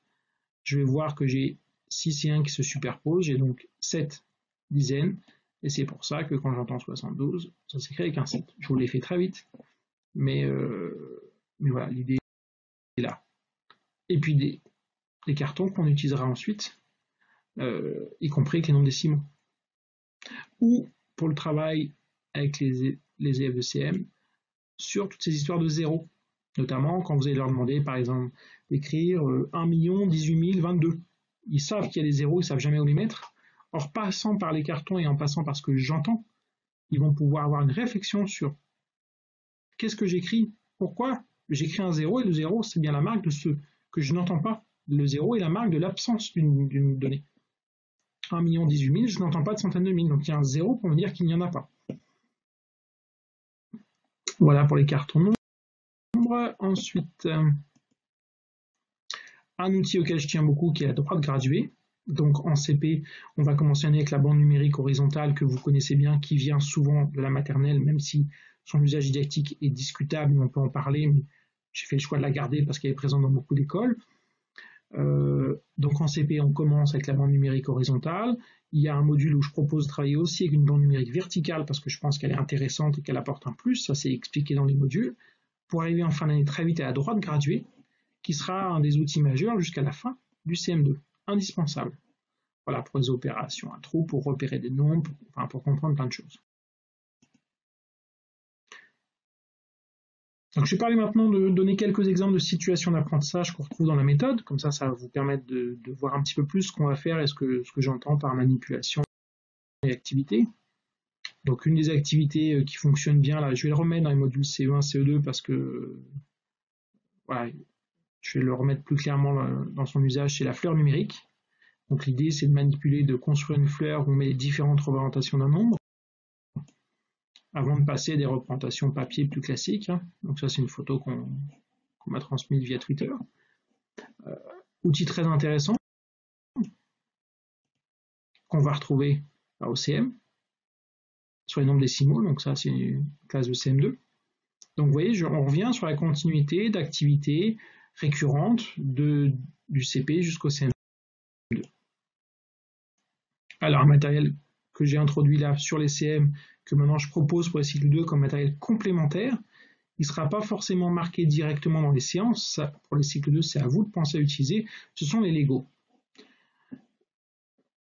je vais voir que j'ai 6 et 1 qui se superposent, j'ai donc 7 dizaines, et c'est pour ça que quand j'entends 72, ça s'écrit avec un 7. Je vous l'ai fait très vite, mais voilà, l'idée est là. Et puis des cartons qu'on utilisera ensuite, y compris avec les nombres décimaux. Ou pour le travail avec les élèves de CM, sur toutes ces histoires de zéro, notamment quand vous allez leur demander, par exemple, d'écrire 1 18 022. Ils savent qu'il y a des zéros, ils ne savent jamais où les mettre. Or, passant par les cartons et en passant par ce que j'entends, ils vont pouvoir avoir une réflexion sur qu'est-ce que j'écris, pourquoi j'écris un zéro, et le zéro, c'est bien la marque de ce que je n'entends pas. Le zéro est la marque de l'absence d'une donnée. 1 18 000, je n'entends pas de centaines de mille, donc il y a un zéro pour me dire qu'il n'y en a pas. Voilà pour les cartons nombres. Ensuite, un outil auquel je tiens beaucoup qui est la droite graduée. Donc en CP, on va commencer avec la bande numérique horizontale que vous connaissez bien, qui vient souvent de la maternelle, même si son usage didactique est discutable, on peut en parler, mais j'ai fait le choix de la garder parce qu'elle est présente dans beaucoup d'écoles. Donc en CP, on commence avec la bande numérique horizontale. Il y a un module où je propose de travailler aussi avec une bande numérique verticale parce que je pense qu'elle est intéressante et qu'elle apporte un plus, ça c'est expliqué dans les modules, pour arriver en fin d'année très vite à la droite graduée, qui sera un des outils majeurs jusqu'à la fin du CM2, indispensable. Voilà, pour les opérations intro, pour repérer des nombres, pour comprendre plein de choses. Donc, je vais parler maintenant de donner quelques exemples de situations d'apprentissage qu'on retrouve dans la méthode, comme ça, ça va vous permettre de voir un petit peu plus ce qu'on va faire et ce que j'entends par manipulation et activité. Donc, une des activités qui fonctionne bien, là, je vais le remettre dans les modules CE1, CE2 parce que voilà, je vais le remettre plus clairement dans son usage, c'est la fleur numérique. Donc l'idée, c'est de manipuler, de construire une fleur où on met les différentes représentations d'un nombre, avant de passer à des représentations papier plus classiques. Donc ça, c'est une photo qu'on m'a transmise via Twitter. Outil très intéressant, qu'on va retrouver à OCM, sur les nombres décimaux, donc ça, c'est une classe de CM2. Donc vous voyez, on revient sur la continuité d'activités récurrentes du CP jusqu'au CM2. Alors, un matériel que j'ai introduit là sur les CM, que maintenant je propose pour les cycles 2 comme matériel complémentaire, il ne sera pas forcément marqué directement dans les séances. Ça, pour les cycles 2, c'est à vous de penser à utiliser. Ce sont les Lego.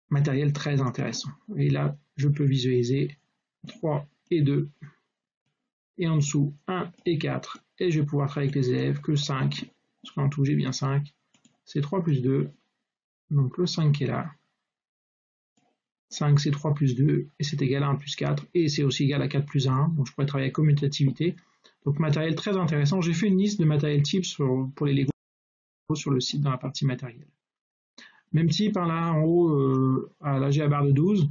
Matériel très intéressant. Et là, je peux visualiser 3 et 2. Et en dessous, 1 et 4. Et je vais pouvoir travailler avec les élèves que 5. Parce qu'en tout, j'ai bien 5. C'est 3 plus 2. Donc le 5 qui est là. 5 c'est 3 plus 2 et c'est égal à 1 plus 4 et c'est aussi égal à 4 plus 1. Donc je pourrais travailler avec commutativité. Donc matériel très intéressant. J'ai fait une liste de matériel types pour les Lego sur le site dans la partie matériel. Même type, là en haut, là j'ai la barre de 12.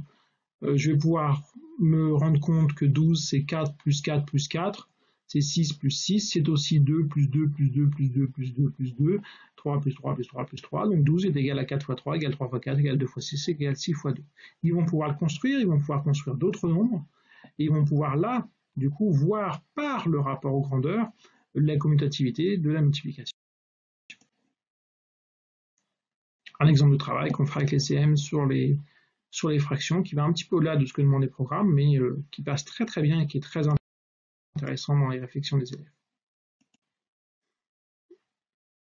Je vais pouvoir me rendre compte que 12 c'est 4 plus 4 plus 4. C'est 6 plus 6, c'est aussi 2 plus 2 plus 2 plus 2 plus 2 plus 2, 3 plus 3 plus 3 plus 3, donc 12 est égal à 4 fois 3, égal 3 fois 4, égal 2 fois 6, égal 6 fois 2. Ils vont pouvoir le construire, ils vont pouvoir construire d'autres nombres, et ils vont pouvoir là, du coup, voir par le rapport aux grandeurs la commutativité de la multiplication. Un exemple de travail qu'on fera avec les CM sur les fractions, qui va un petit peu au-delà de ce que demande les programmes, mais qui passe très très bien et qui est très intéressant dans les réflexions des élèves.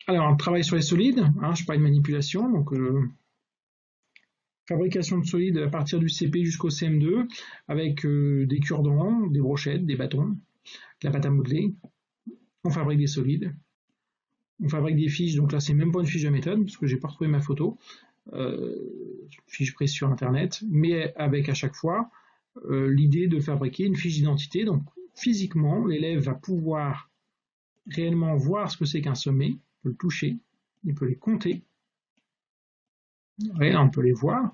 Alors, on travaille sur les solides, je parle de manipulation, donc Fabrication de solides à partir du CP jusqu'au CM2, avec des cure-dents, des brochettes, des bâtons, de la pâte à modeler. On fabrique des solides. On fabrique des fiches, donc là c'est même pas une fiche de méthode, parce que j'ai pas retrouvé ma photo. Fiche prise sur internet, mais avec à chaque fois l'idée de fabriquer une fiche d'identité. Donc physiquement, l'élève va pouvoir réellement voir ce que c'est qu'un sommet, il peut le toucher, il peut les compter. Là, on peut les voir.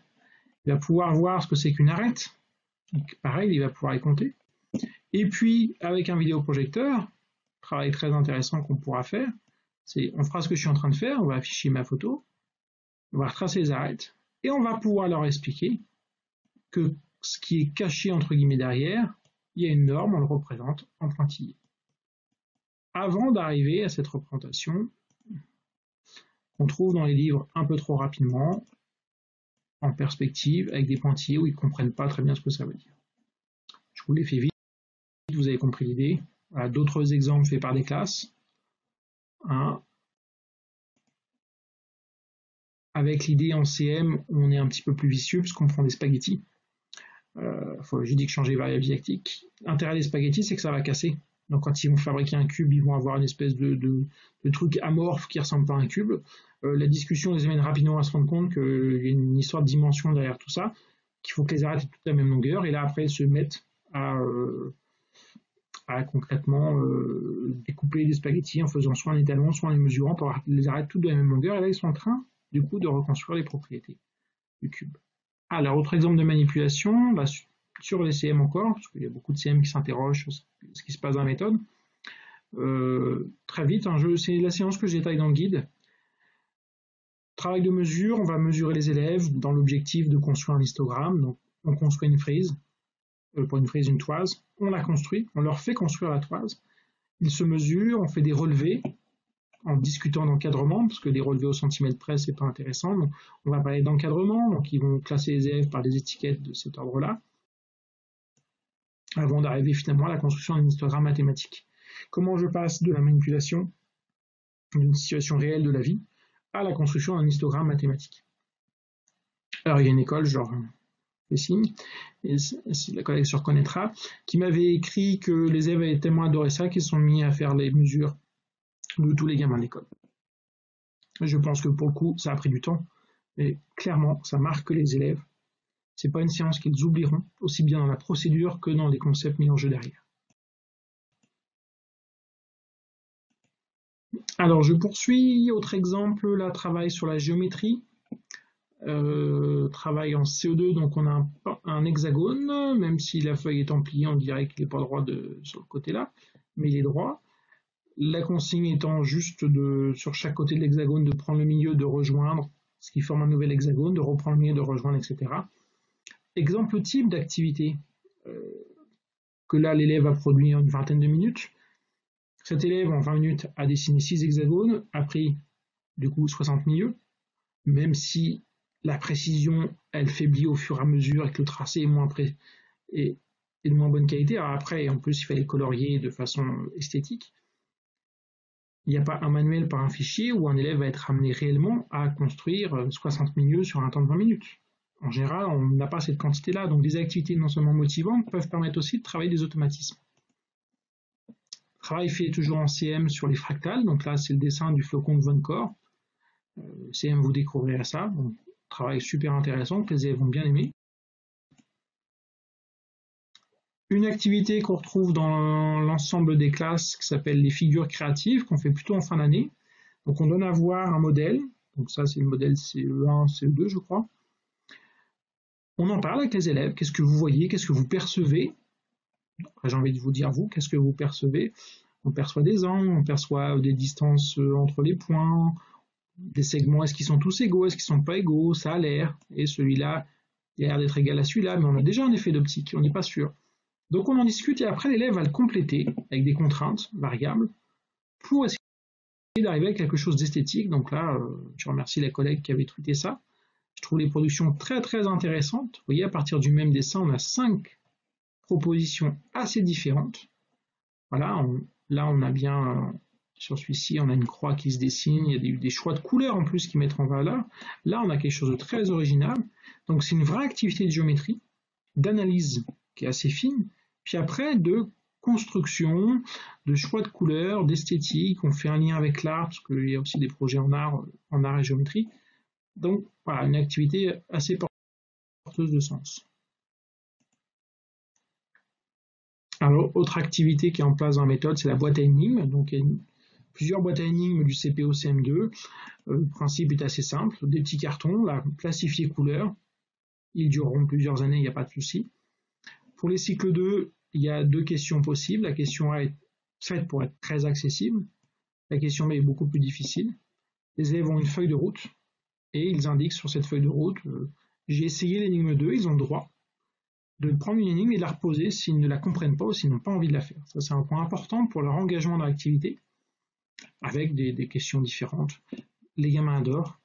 Il va pouvoir voir ce que c'est qu'une arête. Donc, pareil, il va pouvoir les compter. Et puis, avec un vidéoprojecteur, travail très intéressant qu'on pourra faire, c'est on fera ce que je suis en train de faire, on va afficher ma photo, on va retracer les arêtes, et on va pouvoir leur expliquer que ce qui est caché entre guillemets derrière, il y a une norme, on le représente en pointillé. Avant d'arriver à cette représentation, qu'on trouve dans les livres un peu trop rapidement, en perspective, avec des pointillés où ils ne comprennent pas très bien ce que ça veut dire. Je vous l'ai fait vite, vous avez compris l'idée. Voilà, d'autres exemples faits par des classes. Avec l'idée en CM, on est un petit peu plus vicieux puisqu'on prend des spaghettis. J'ai dit que changer les variables didactiques. L'intérêt des spaghettis, c'est que ça va casser. Donc quand ils vont fabriquer un cube, ils vont avoir une espèce de truc amorphe qui ne ressemble pas à un cube. La discussion les amène rapidement à se rendre compte qu'il y a une histoire de dimension derrière tout ça, qu'il faut que les arêtes aient toutes la même longueur, et là après elles se mettent à concrètement découper des spaghettis en faisant soit un étalon, soit en les mesurant pour avoir les arêtes toutes de la même longueur, et là ils sont en train du coup de reconstruire les propriétés du cube. Alors, autre exemple de manipulation, là, sur les CM encore, parce qu'il y a beaucoup de CM qui s'interrogent sur ce qui se passe dans la méthode. Très vite, c'est la séance que je détaille dans le guide. Travail de mesure, on va mesurer les élèves dans l'objectif de construire un histogramme. Donc, on construit une frise, pour une frise, une toise. On la construit, on leur fait construire la toise. Ils se mesurent, on fait des relevés en discutant d'encadrement, parce que les relevés au centimètre près, c'est pas intéressant. Donc, on va parler d'encadrement, donc ils vont classer les élèves par des étiquettes de cet ordre-là, avant d'arriver finalement à la construction d'un histogramme mathématique. Comment je passe de la manipulation d'une situation réelle de la vie à la construction d'un histogramme mathématique? Alors, il y a une école, genre les signes, et la collègue se reconnaîtra, qui m'avait écrit que les élèves avaient tellement adoré ça qu'ils se sont mis à faire les mesures de tous les gamins de l'école. Je pense que pour le coup, ça a pris du temps, mais clairement, ça marque les élèves. C'est pas une séance qu'ils oublieront, aussi bien dans la procédure que dans les concepts mis en jeu derrière. Alors, je poursuis. Autre exemple, là, travail sur la géométrie. Travail en CO2, donc on a un hexagone, même si la feuille est pliée, on dirait qu'il n'est pas droit sur le côté là, mais il est droit. La consigne étant juste sur chaque côté de l'hexagone de prendre le milieu, de rejoindre, ce qui forme un nouvel hexagone, de reprendre le milieu, de rejoindre, etc. Exemple type d'activité que là l'élève a produit en une vingtaine de minutes. Cet élève en 20 minutes a dessiné 6 hexagones, a pris du coup 60 milieux, même si la précision elle faiblit au fur et à mesure et que le tracé est de moins bonne qualité. Alors après, en plus il fallait colorier de façon esthétique. Il n'y a pas un manuel par un fichier où un élève va être amené réellement à construire 60 milieux sur un temps de 20 minutes. En général, on n'a pas cette quantité-là, donc des activités non seulement motivantes peuvent permettre aussi de travailler des automatismes. Travail fait toujours en CM sur les fractales, donc là c'est le dessin du flocon de Von Core. CM, vous découvrirez ça, donc travail super intéressant que les élèves vont bien aimer. Une activité qu'on retrouve dans l'ensemble des classes qui s'appelle les figures créatives, qu'on fait plutôt en fin d'année. Donc on donne à voir un modèle, donc ça c'est le modèle CE1, CE2 je crois. On en parle avec les élèves, qu'est-ce que vous voyez, qu'est-ce que vous percevez? J'ai envie de vous dire vous, qu'est-ce que vous percevez? On perçoit des angles, on perçoit des distances entre les points, des segments, est-ce qu'ils sont tous égaux, est-ce qu'ils ne sont pas égaux, ça a l'air, et celui-là, il a l'air d'être égal à celui-là, mais on a déjà un effet d'optique, on n'est pas sûr. Donc on en discute et après l'élève va le compléter avec des contraintes variables pour essayer d'arriver à quelque chose d'esthétique. Donc là, je remercie la collègue qui avait tweeté ça. Je trouve les productions très très intéressantes. Vous voyez, à partir du même dessin, on a 5 propositions assez différentes. Voilà, là on a bien, sur celui-ci, on a une croix qui se dessine, il y a des choix de couleurs en plus qui mettent en valeur. Là, on a quelque chose de très original. Donc c'est une vraie activité de géométrie, d'analyse qui est assez fine, puis après de construction, de choix de couleurs, d'esthétique, on fait un lien avec l'art, parce qu'il y a aussi des projets en art et géométrie. Donc voilà, une activité assez porteuse de sens. Alors, autre activité qui est en place dans la méthode, c'est la boîte à énigmes. Donc, il y a plusieurs boîtes à énigmes du CPO CM2. Le principe est assez simple. Des petits cartons, là, classifiés couleurs. Ils dureront plusieurs années, il n'y a pas de souci. Pour les cycles 2, il y a 2 questions possibles. La question A est faite pour être très accessible. La question B est beaucoup plus difficile. Les élèves ont une feuille de route et ils indiquent sur cette feuille de route j'ai essayé l'énigme 2, ils ont le droit de prendre une énigme et de la reposer s'ils ne la comprennent pas ou s'ils n'ont pas envie de la faire. Ça, c'est un point important pour leur engagement dans l'activité, avec des questions différentes. Les gamins adorent.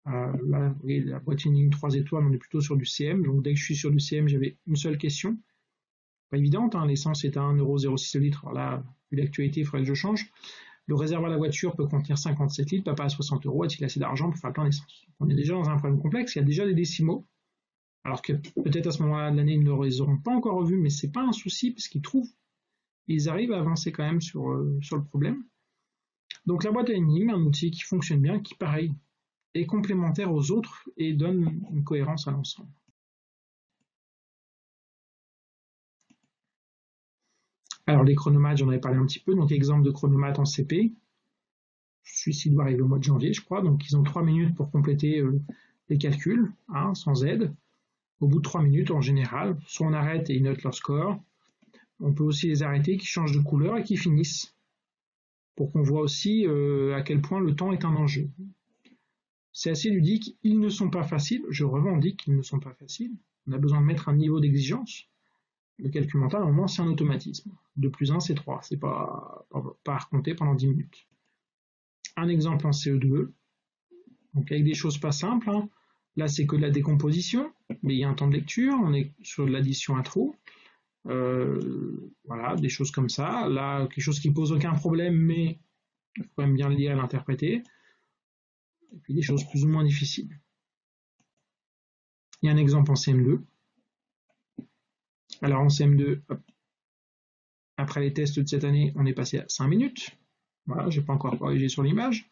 Là, la boîte énigme 3 étoiles, on est plutôt sur du CM. Donc, dès que je suis sur du CM, j'avais une seule question. Pas évidente, hein, l'essence est à 1,06 € le litre. Alors là, vu l'actualité, il faudrait que je change. Le réservoir de la voiture peut contenir 57 litres, papa a 60 €, a-t-il assez d'argent pour faire le plein d'essence? On est déjà dans un problème complexe, il y a déjà des décimaux. Alors que peut-être à ce moment-là de l'année, ils ne les auront pas encore revus, mais ce n'est pas un souci, parce qu'ils trouvent, ils arrivent à avancer quand même sur le problème. Donc la boîte à énigmes, un outil qui fonctionne bien, qui pareil, est complémentaire aux autres et donne une cohérence à l'ensemble. Alors les chronomates, j'en avais parlé un petit peu, donc exemple de chronomate en CP. Celui-ci doit arriver au mois de janvier, je crois, donc ils ont 3 minutes pour compléter les calculs, hein, sans aide. Au bout de 3 minutes, en général, soit on arrête et ils notent leur score. On peut aussi les arrêter, qui changent de couleur et qui finissent, pour qu'on voit aussi à quel point le temps est un enjeu. C'est assez ludique, ils ne sont pas faciles, je revendique qu'ils ne sont pas faciles. On a besoin de mettre un niveau d'exigence. Le calcul mental, à un moment, c'est un automatisme. 2 plus 1, c'est 3, c'est pas à recompter pendant 10 minutes. Un exemple en CE2, donc avec des choses pas simples, hein. Là, c'est que de la décomposition, mais il y a un temps de lecture, on est sur de l'addition à trous. Voilà, des choses comme ça. Là, quelque chose qui pose aucun problème, mais il faut quand même bien le lire et l'interpréter. Et puis des choses plus ou moins difficiles. Il y a un exemple en CM2. Alors en CM2, après les tests de cette année, on est passé à 5 minutes. Voilà, je n'ai pas encore corrigé sur l'image.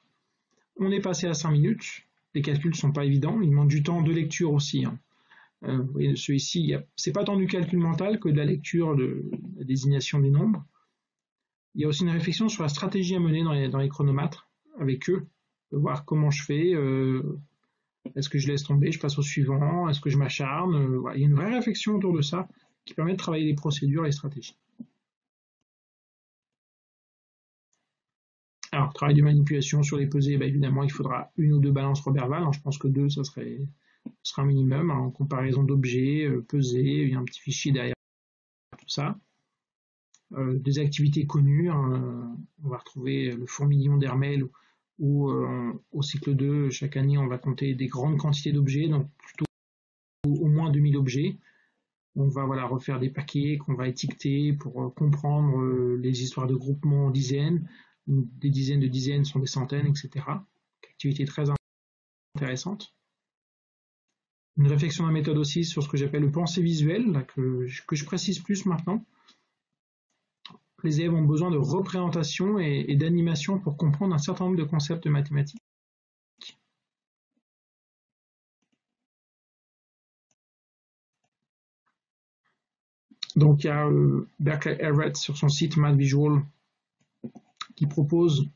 On est passé à 5 minutes. Les calculs ne sont pas évidents, il manque du temps de lecture aussi. Hein. Celui-ci, c'est pas tant du calcul mental que de la lecture de la désignation des nombres. Il y a aussi une réflexion sur la stratégie à mener dans les chronomètres avec eux, de voir comment je fais, est-ce que je laisse tomber, je passe au suivant, est-ce que je m'acharne, voilà. Il y a une vraie réflexion autour de ça qui permet de travailler les procédures et les stratégies. Alors, travail de manipulation sur les pesées, bah, évidemment, il faudra 1 ou 2 balances Roberval. Alors, je pense que 2, ça serait un minimum, hein, en comparaison d'objets, pesées, il y a un petit fichier derrière tout ça. Des activités connues, hein, on va retrouver le fourmilion d'Hermel où au cycle 2, chaque année, on va compter des grandes quantités d'objets, donc plutôt au moins 2000 objets. On va refaire des paquets qu'on va étiqueter pour comprendre les histoires de groupements en dizaines. Des dizaines de dizaines sont des centaines, etc. Activité très intéressante. Une réflexion de la méthode aussi sur ce que j'appelle le pensée visuel, là, que je précise plus maintenant. Les élèves ont besoin de représentation et d'animation pour comprendre un certain nombre de concepts mathématiques. Donc il y a Berkeley Everett sur son site Math Visual qui propose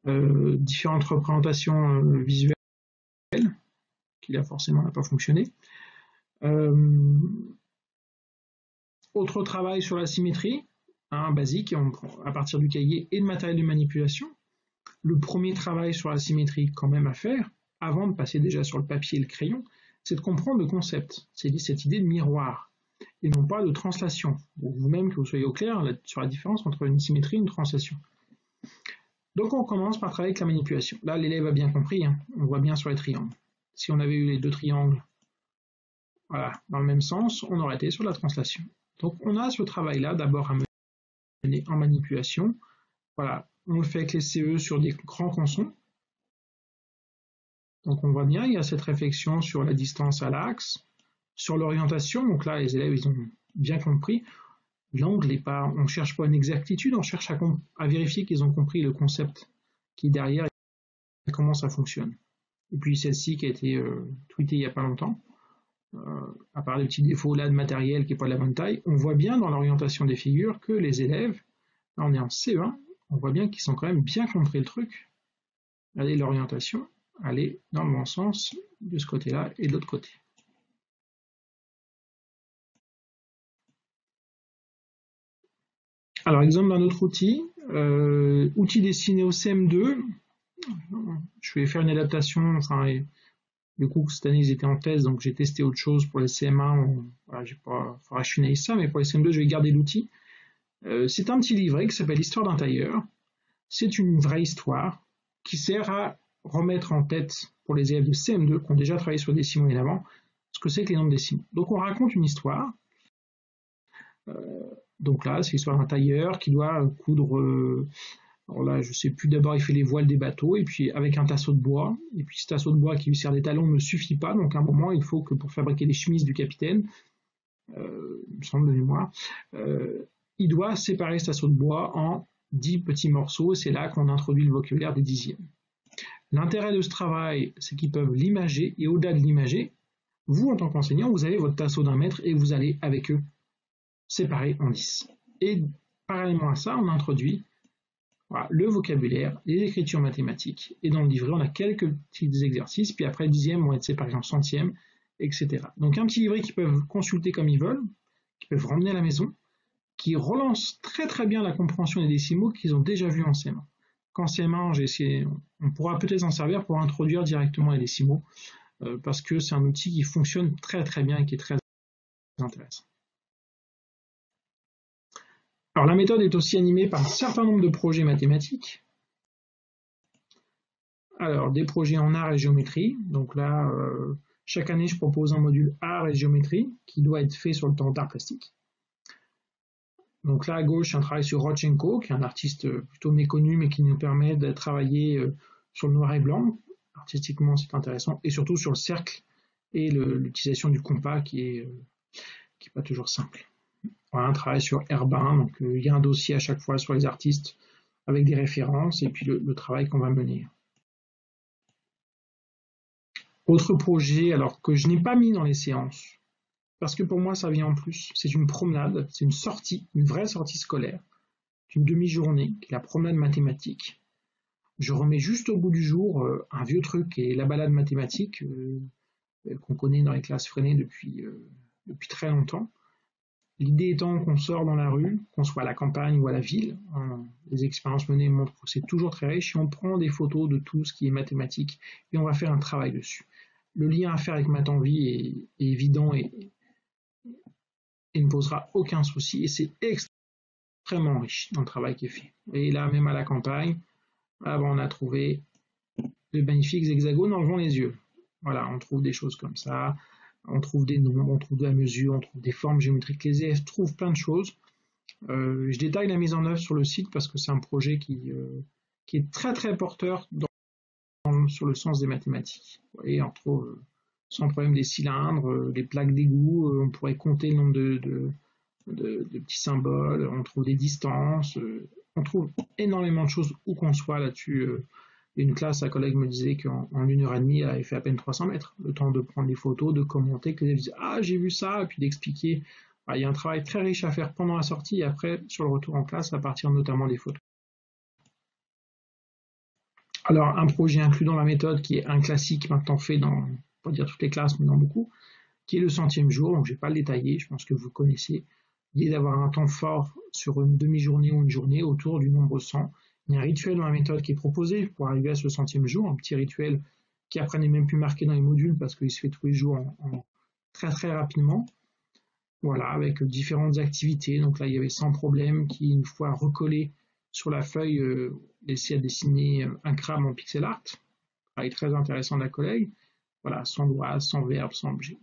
différentes représentations visuelles qui là forcément n'a pas fonctionné. Autre travail sur la symétrie, hein, basique, à partir du cahier et de matériel de manipulation. Le premier travail sur la symétrie quand même à faire, avant de passer déjà sur le papier et le crayon, c'est de comprendre le concept, c'est cette idée de miroir, et non pas de translation. Vous-même que vous soyez au clair sur la différence entre une symétrie et une translation. Donc on commence par travailler avec la manipulation. Là, l'élève a bien compris, hein, on voit bien sur les triangles. Si on avait eu les 2 triangles dans le même sens, on aurait été sur la translation. Donc on a ce travail-là d'abord à mener en manipulation. Voilà, on le fait avec les CE sur des grands consons. Donc on voit bien, il y a cette réflexion sur la distance à l'axe, sur l'orientation. Donc là, les élèves, ils ont bien compris. L'angle n'est pas, on ne cherche pas une exactitude, on cherche à vérifier qu'ils ont compris le concept qui est derrière et comment ça fonctionne. Et puis celle-ci qui a été tweetée il n'y a pas longtemps, à part les petits défauts là de matériel qui n'est pas de la bonne taille, on voit bien dans l'orientation des figures que les élèves, là on est en CE1, on voit bien qu'ils ont quand même bien compris le truc. Regardez l'orientation, aller dans le bon sens de ce côté-là et de l'autre côté. Alors, exemple d'un autre outil, outil destiné au CM2. Je vais faire une adaptation, enfin, du coup, cette année, ils étaient en thèse, donc j'ai testé autre chose pour les CM1. Voilà, j'ai pas raffiné ça, mais pour les CM2, je vais garder l'outil. C'est un petit livret qui s'appelle L'histoire d'un tailleur. C'est une vraie histoire qui sert à remettre en tête pour les élèves de CM2 qui ont déjà travaillé sur décimaux et d'avant ce que c'est que les nombres décimaux. Donc, on raconte une histoire. Donc là, c'est l'histoire d'un tailleur qui doit coudre. Alors là, je sais plus, d'abord il fait les voiles des bateaux, et puis avec un tasseau de bois, et puis ce tasseau de bois qui lui sert des talons ne suffit pas, donc à un moment il faut que pour fabriquer les chemises du capitaine, il me semble de mémoire, il doit séparer ce tasseau de bois en 10 petits morceaux, et c'est là qu'on introduit le vocabulaire des dixièmes. L'intérêt de ce travail, c'est qu'ils peuvent l'imager, et au-delà de l'imager, vous en tant qu'enseignant, vous avez votre tasseau d'1 mètre, et vous allez avec eux séparer en 10. Et parallèlement à ça, on introduit voilà, le vocabulaire, les écritures mathématiques, et dans le livret, on a quelques petits exercices, puis après, le dixième vont être séparés en centièmes, etc. Donc un petit livret qu'ils peuvent consulter comme ils veulent, qu'ils peuvent ramener à la maison, qui relance très très bien la compréhension des décimaux qu'ils ont déjà vus en CM1. Qu'en CM1, on pourra peut-être s'en servir pour introduire directement les décimaux, parce que c'est un outil qui fonctionne très très bien et qui est très intéressant. Alors la méthode est aussi animée par un certain nombre de projets mathématiques. Alors des projets en art et géométrie. Donc là, chaque année, je propose un module art et géométrie qui doit être fait sur le temps d'art plastique. Donc là à gauche, un travail sur Rodchenko, qui est un artiste plutôt méconnu mais qui nous permet de travailler sur le noir et blanc. Artistiquement, c'est intéressant, et surtout sur le cercle et l'utilisation du compas qui est pas toujours simple. Voilà, un travail sur Herbin, donc il y a un dossier à chaque fois sur les artistes avec des références et puis le travail qu'on va mener. Autre projet, alors que je n'ai pas mis dans les séances, parce que pour moi ça vient en plus, c'est une promenade, c'est une sortie, une vraie sortie scolaire, une demi-journée, qui est la promenade mathématique. Je remets juste au bout du jour un vieux truc et la balade mathématique qu'on connaît dans les classes freinées depuis très longtemps. L'idée étant qu'on sort dans la rue, qu'on soit à la campagne ou à la ville, les expériences menées montrent que c'est toujours très riche, et on prend des photos de tout ce qui est mathématique et on va faire un travail dessus. Le lien à faire avec Math en Vie est évident et ne posera aucun souci, et c'est extrêmement riche dans le travail qui est fait. Et là, même à la campagne, on a trouvé de magnifiques hexagones en levant les yeux. Voilà, on trouve des choses comme ça. On trouve des nombres, on trouve de la mesure, on trouve des formes géométriques. Les élèves trouvent plein de choses. Je détaille la mise en œuvre sur le site parce que c'est un projet qui est très très porteur sur le sens des mathématiques. Vous voyez, on trouve sans problème des cylindres, des plaques d'égout, on pourrait compter le nombre de petits symboles, on trouve des distances, on trouve énormément de choses où qu'on soit là-dessus. Une classe, un collègue me disait qu'en 1h30, elle avait fait à peine 300 mètres. Le temps de prendre les photos, de commenter, que les élèves disaient « Ah, j'ai vu ça », et puis d'expliquer. Il y a un travail très riche à faire pendant la sortie et après, sur le retour en classe, à partir notamment des photos. Alors, un projet inclus dans la méthode qui est un classique maintenant fait dans, pas dire toutes les classes, mais dans beaucoup, qui est le 100e jour. Donc, je ne vais pas le détailler, je pense que vous connaissez. L'idée d'avoir un temps fort sur une demi-journée ou une journée autour du nombre 100. Il y a un rituel dans la méthode qui est proposé pour arriver à ce 100e jour, un petit rituel qui après n'est même plus marqué dans les modules parce qu'il se fait tous les jours très très rapidement. Voilà, avec différentes activités. Donc là, il y avait 100 problèmes qui, une fois recollés sur la feuille, laissaient à dessiner un crâne en pixel art. Travail très intéressant d'un collègue. Voilà, sans doigts, sans verbe, sans objet.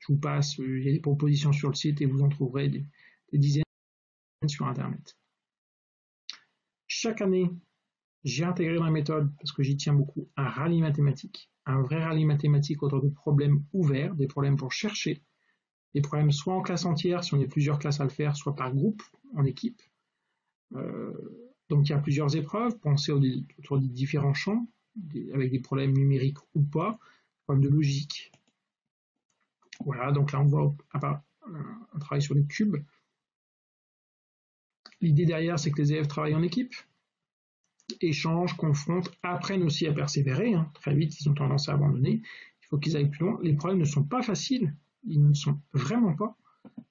Je vous passe, il y a des propositions sur le site et vous en trouverez des dizaines sur Internet. Chaque année, J'ai intégré dans la méthode, parce que j'y tiens beaucoup, un rallye mathématique, un vrai rallye mathématique autour de problèmes ouverts, des problèmes pour chercher, des problèmes soit en classe entière, si on est plusieurs classes à le faire, soit par groupe, en équipe. Donc il y a plusieurs épreuves, pensez autour des différents champs, avec des problèmes numériques ou pas, problèmes de logique. Voilà, donc là on voit un travail sur les cubes. L'idée derrière, c'est que les élèves travaillent en équipe, échangent, confrontent, apprennent aussi à persévérer. Très vite, ils ont tendance à abandonner. Il faut qu'ils aillent plus loin. Les problèmes ne sont pas faciles, ils ne sont vraiment pas.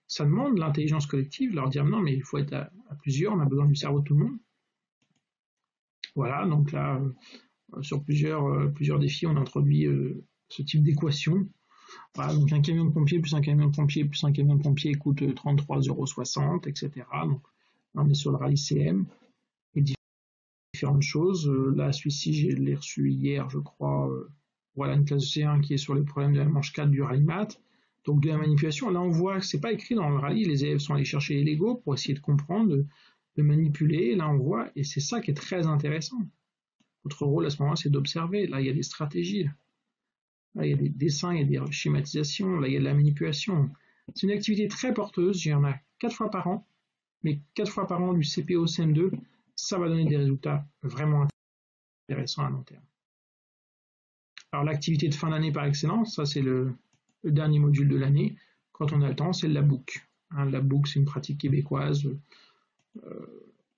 Ça demande l'intelligence collective, leur dire non, mais il faut être à plusieurs, on a besoin du cerveau de tout le monde. Voilà, donc là, sur plusieurs défis, on introduit ce type d'équation. Voilà, donc un camion de pompier plus un camion de pompier plus un camion de pompier coûte 33,60 €, etc. Donc on est sur le rallye CM et différentes choses. Là, celui-ci, je l'ai reçu hier, je crois. Voilà une classe C1 qui est sur les problèmes de la manche 4 du rallye maths. Donc de la manipulation, là on voit que c'est pas écrit dans le rallye, les élèves sont allés chercher les Lego pour essayer de comprendre, de manipuler, là on voit, et c'est ça qui est très intéressant. Votre rôle à ce moment-là, c'est d'observer. Là, il y a des stratégies. Là, il y a des dessins, il y a des schématisations. Là, il y a de la manipulation. C'est une activité très porteuse. Il y en a 4 fois par an. Mais 4 fois par an du CP au CM2, ça va donner des résultats vraiment intéressants à long terme. Alors, l'activité de fin d'année par excellence, ça, c'est le dernier module de l'année. Quand on a le temps, c'est le labbook. Le labbook, c'est une pratique québécoise.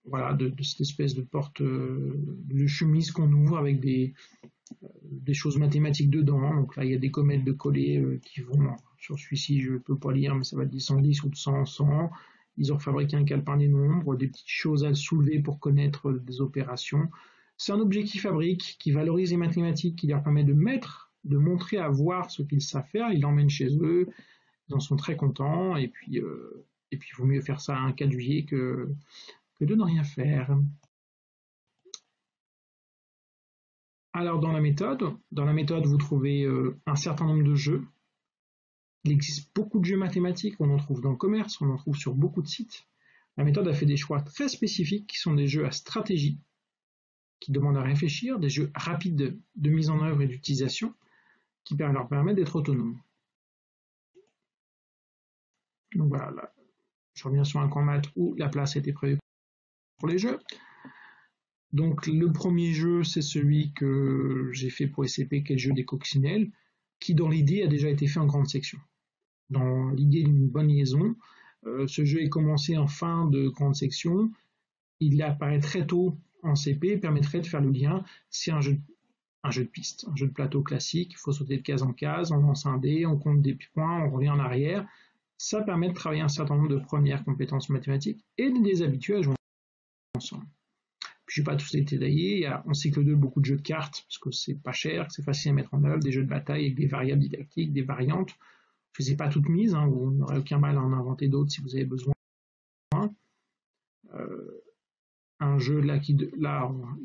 Voilà, de cette espèce de porte de chemise qu'on ouvre avec des choses mathématiques dedans. Donc là, il y a des comètes de coller qui vont, sur celui-ci, je ne peux pas lire, mais ça va être 110 ou de 100 en 100. Ils ont fabriqué un calepin des nombres, des petites choses à soulever pour connaître des opérations. C'est un objet qu'ils fabriquent, qui valorise les mathématiques, qui leur permet de montrer à voir ce qu'ils savent faire. Ils l'emmènent chez eux, ils en sont très contents, et puis il vaut mieux faire ça un 4 juillet que de ne rien faire. Alors dans la méthode, vous trouvez un certain nombre de jeux. Il existe beaucoup de jeux mathématiques, on en trouve dans le commerce, on en trouve sur beaucoup de sites. La méthode a fait des choix très spécifiques qui sont des jeux à stratégie, qui demandent à réfléchir, des jeux rapides de mise en œuvre et d'utilisation, qui leur permettent d'être autonomes. Donc voilà, là, je reviens sur un camp maths où la place a été prévue pour les jeux. Donc le premier jeu, c'est celui que j'ai fait pour SCP, qui est le jeu des coccinelles, qui dans l'idée a déjà été fait en grande section. Dans l'idée d'une bonne liaison, ce jeu est commencé en fin de grande section, il apparaît très tôt en CP, permettrait de faire le lien. C'est un jeu de piste, un jeu de plateau classique, il faut sauter de case en case, on lance un dé, on compte des points, on revient en arrière. Ça permet de travailler un certain nombre de premières compétences mathématiques et de les habituer à jouer ensemble. Je ne vais pas tous les détailler, il y a en cycle 2 beaucoup de jeux de cartes, parce que c'est pas cher, c'est facile à mettre en œuvre, des jeux de bataille avec des variables didactiques, des variantes. Je ne les ai pas toutes mises, vous n'aurez aucun mal à en inventer d'autres si vous avez besoin. Un jeu là,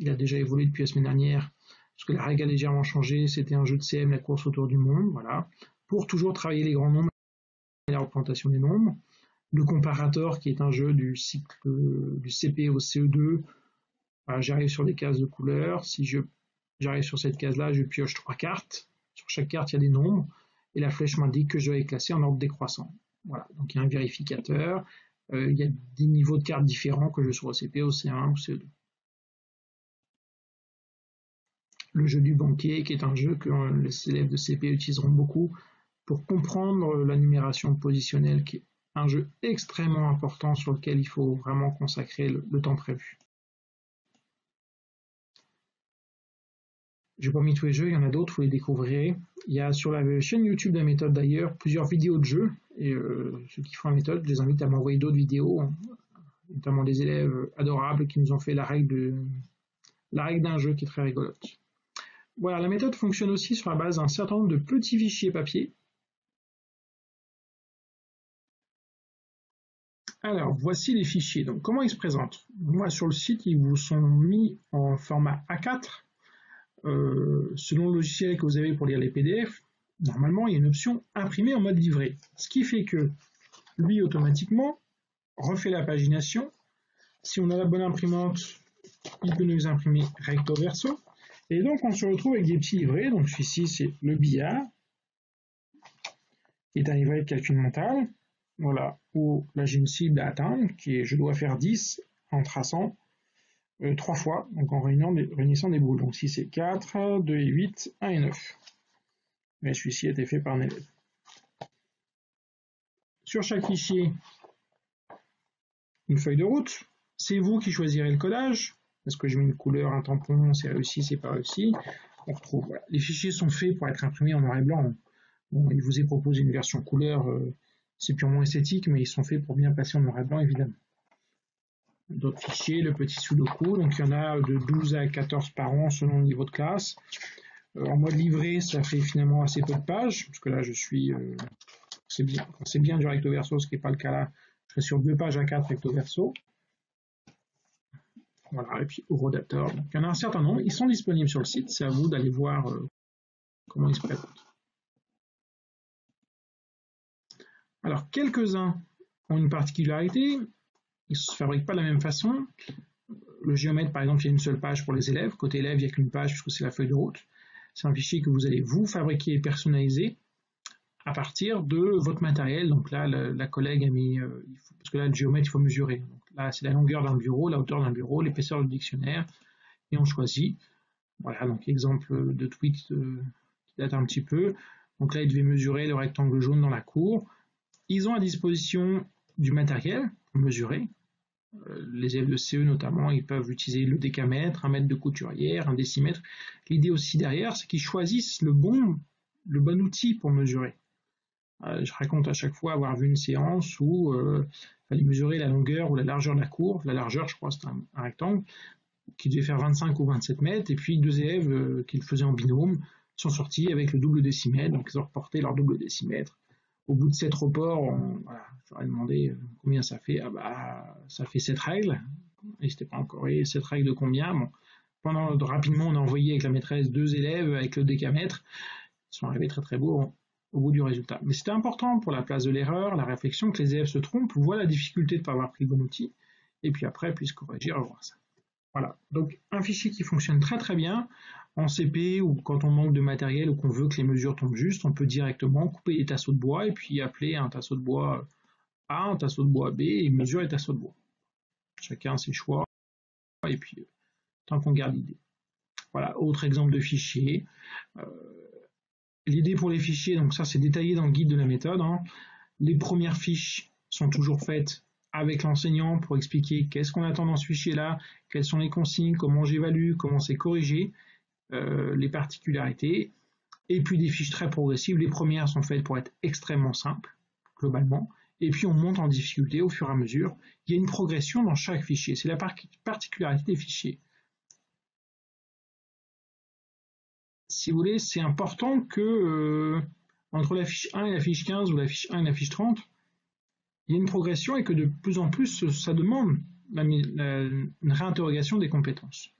il a déjà évolué depuis la semaine dernière, parce que la règle a légèrement changé, c'était un jeu de CM, la course autour du monde, voilà, pour toujours travailler les grands nombres et la représentation des nombres. Le comparator, qui est un jeu du cycle du CP au CE2, voilà, j'arrive sur des cases de couleurs, si j'arrive sur cette case-là, je pioche 3 cartes, sur chaque carte il y a des nombres, et la flèche m'indique que je dois les classer en ordre décroissant. Voilà, donc il y a un vérificateur, il y a des niveaux de cartes différents que je sois au CP, au C1 ou CE2. Le jeu du banquier, qui est un jeu que les élèves de CP utiliseront beaucoup pour comprendre la numération positionnelle, qui est un jeu extrêmement important sur lequel il faut vraiment consacrer le temps prévu. J'ai pas mis tous les jeux, il y en a d'autres, vous les découvrirez. Il y a sur la chaîne YouTube de la méthode d'ailleurs plusieurs vidéos de jeux, et ceux qui font la méthode, je les invite à m'envoyer d'autres vidéos, notamment des élèves adorables qui nous ont fait la règle d'un jeu qui est très rigolote. Voilà, la méthode fonctionne aussi sur la base d'un certain nombre de petits fichiers papier. Alors, voici les fichiers. Donc, comment ils se présentent? Moi, sur le site, ils vous sont mis en format A4. Selon le logiciel que vous avez pour lire les PDF, normalement, il y a une option imprimer en mode livret. Ce qui fait que lui, automatiquement, refait la pagination. Si on a la bonne imprimante, il peut nous imprimer recto verso. Et donc, on se retrouve avec des petits livrets. Donc, celui-ci, c'est le billard, qui est un livret de calcul mental. Voilà, où là, j'ai une cible à atteindre, qui est je dois faire 10 en traçant 3 fois, donc en réunissant des boules. Donc, si c'est 4, 2 et 8, 1 et 9. Mais celui-ci a été fait par un élève. Sur chaque fichier, une feuille de route. C'est vous qui choisirez le codage. Est-ce que je mets une couleur, un tampon, c'est réussi, c'est pas réussi. On retrouve. Voilà. Les fichiers sont faits pour être imprimés en noir et blanc. Bon, il vous est proposé une version couleur, c'est purement esthétique, mais ils sont faits pour bien passer en noir et blanc, évidemment. D'autres fichiers, le petit sudoku, donc il y en a de 12 à 14 par an selon le niveau de classe. En mode livret, ça fait finalement assez peu de pages, parce que là je suis, c'est bien du recto verso, ce qui n'est pas le cas là, je serai sur 2 pages à 4 recto verso. Voilà, et puis Eurodator. Donc, il y en a un certain nombre, ils sont disponibles sur le site, c'est à vous d'aller voir comment ils se présentent. Alors, quelques-uns ont une particularité, ils ne se fabriquent pas de la même façon. Le géomètre, par exemple, il y a une seule page pour les élèves. Côté élève, il n'y a qu'une page puisque c'est la feuille de route. C'est un fichier que vous allez vous fabriquer et personnaliser à partir de votre matériel. Donc là, la collègue a mis, parce que là, le géomètre, il faut mesurer. Donc là, c'est la longueur d'un bureau, la hauteur d'un bureau, l'épaisseur du dictionnaire, et on choisit. Voilà, donc exemple de tweet qui date un petit peu. Donc là, il devait mesurer le rectangle jaune dans la cour. Ils ont à disposition du matériel pour mesurer. Les élèves de CE notamment, ils peuvent utiliser le décamètre, un mètre de couturière, un décimètre. L'idée aussi derrière, c'est qu'ils choisissent le bon outil pour mesurer. Je raconte à chaque fois avoir vu une séance où il fallait mesurer la longueur ou la largeur de la cour. La largeur, je crois, c'est un rectangle qui devait faire 25 ou 27 mètres. Et puis 2 élèves qui le faisaient en binôme sont sortis avec le double décimètre. Donc ils ont reporté leur double décimètre. Au bout de 7 reports, voilà, je leur ai demandé combien ça fait. Ah bah, ça fait 7 règles. Et c'était pas encore. Et 7 règles de combien? Bon, rapidement, on a envoyé avec la maîtresse 2 élèves avec le décamètre. Ils sont arrivés très très beaux au bout du résultat. Mais c'était important pour la place de l'erreur, la réflexion, que les élèves se trompent, voient la difficulté de ne pas avoir pris le bon outil, et puis après puissent corriger, revoir ça. Voilà, donc un fichier qui fonctionne très très bien en CP ou quand on manque de matériel ou qu'on veut que les mesures tombent juste, on peut directement couper les tasseaux de bois et puis appeler un tasseau de bois A, un tasseau de bois B et mesurer les tasseaux de bois. Chacun ses choix et puis tant qu'on garde l'idée. Voilà, autre exemple de fichier. L'idée pour les fichiers, donc ça c'est détaillé dans le guide de la méthode. Les premières fiches sont toujours faites avec l'enseignant pour expliquer qu'est-ce qu'on attend dans ce fichier-là, quelles sont les consignes, comment j'évalue, comment c'est corrigé, les particularités. Et puis des fiches très progressives. Les premières sont faites pour être extrêmement simples, globalement. Et puis on monte en difficulté au fur et à mesure. Il y a une progression dans chaque fichier. C'est la particularité des fichiers. Si vous voulez, c'est important que entre la fiche 1 et la fiche 15 ou la fiche 1 et la fiche 30, il y a une progression et que de plus en plus, ça demande une réinterrogation des compétences.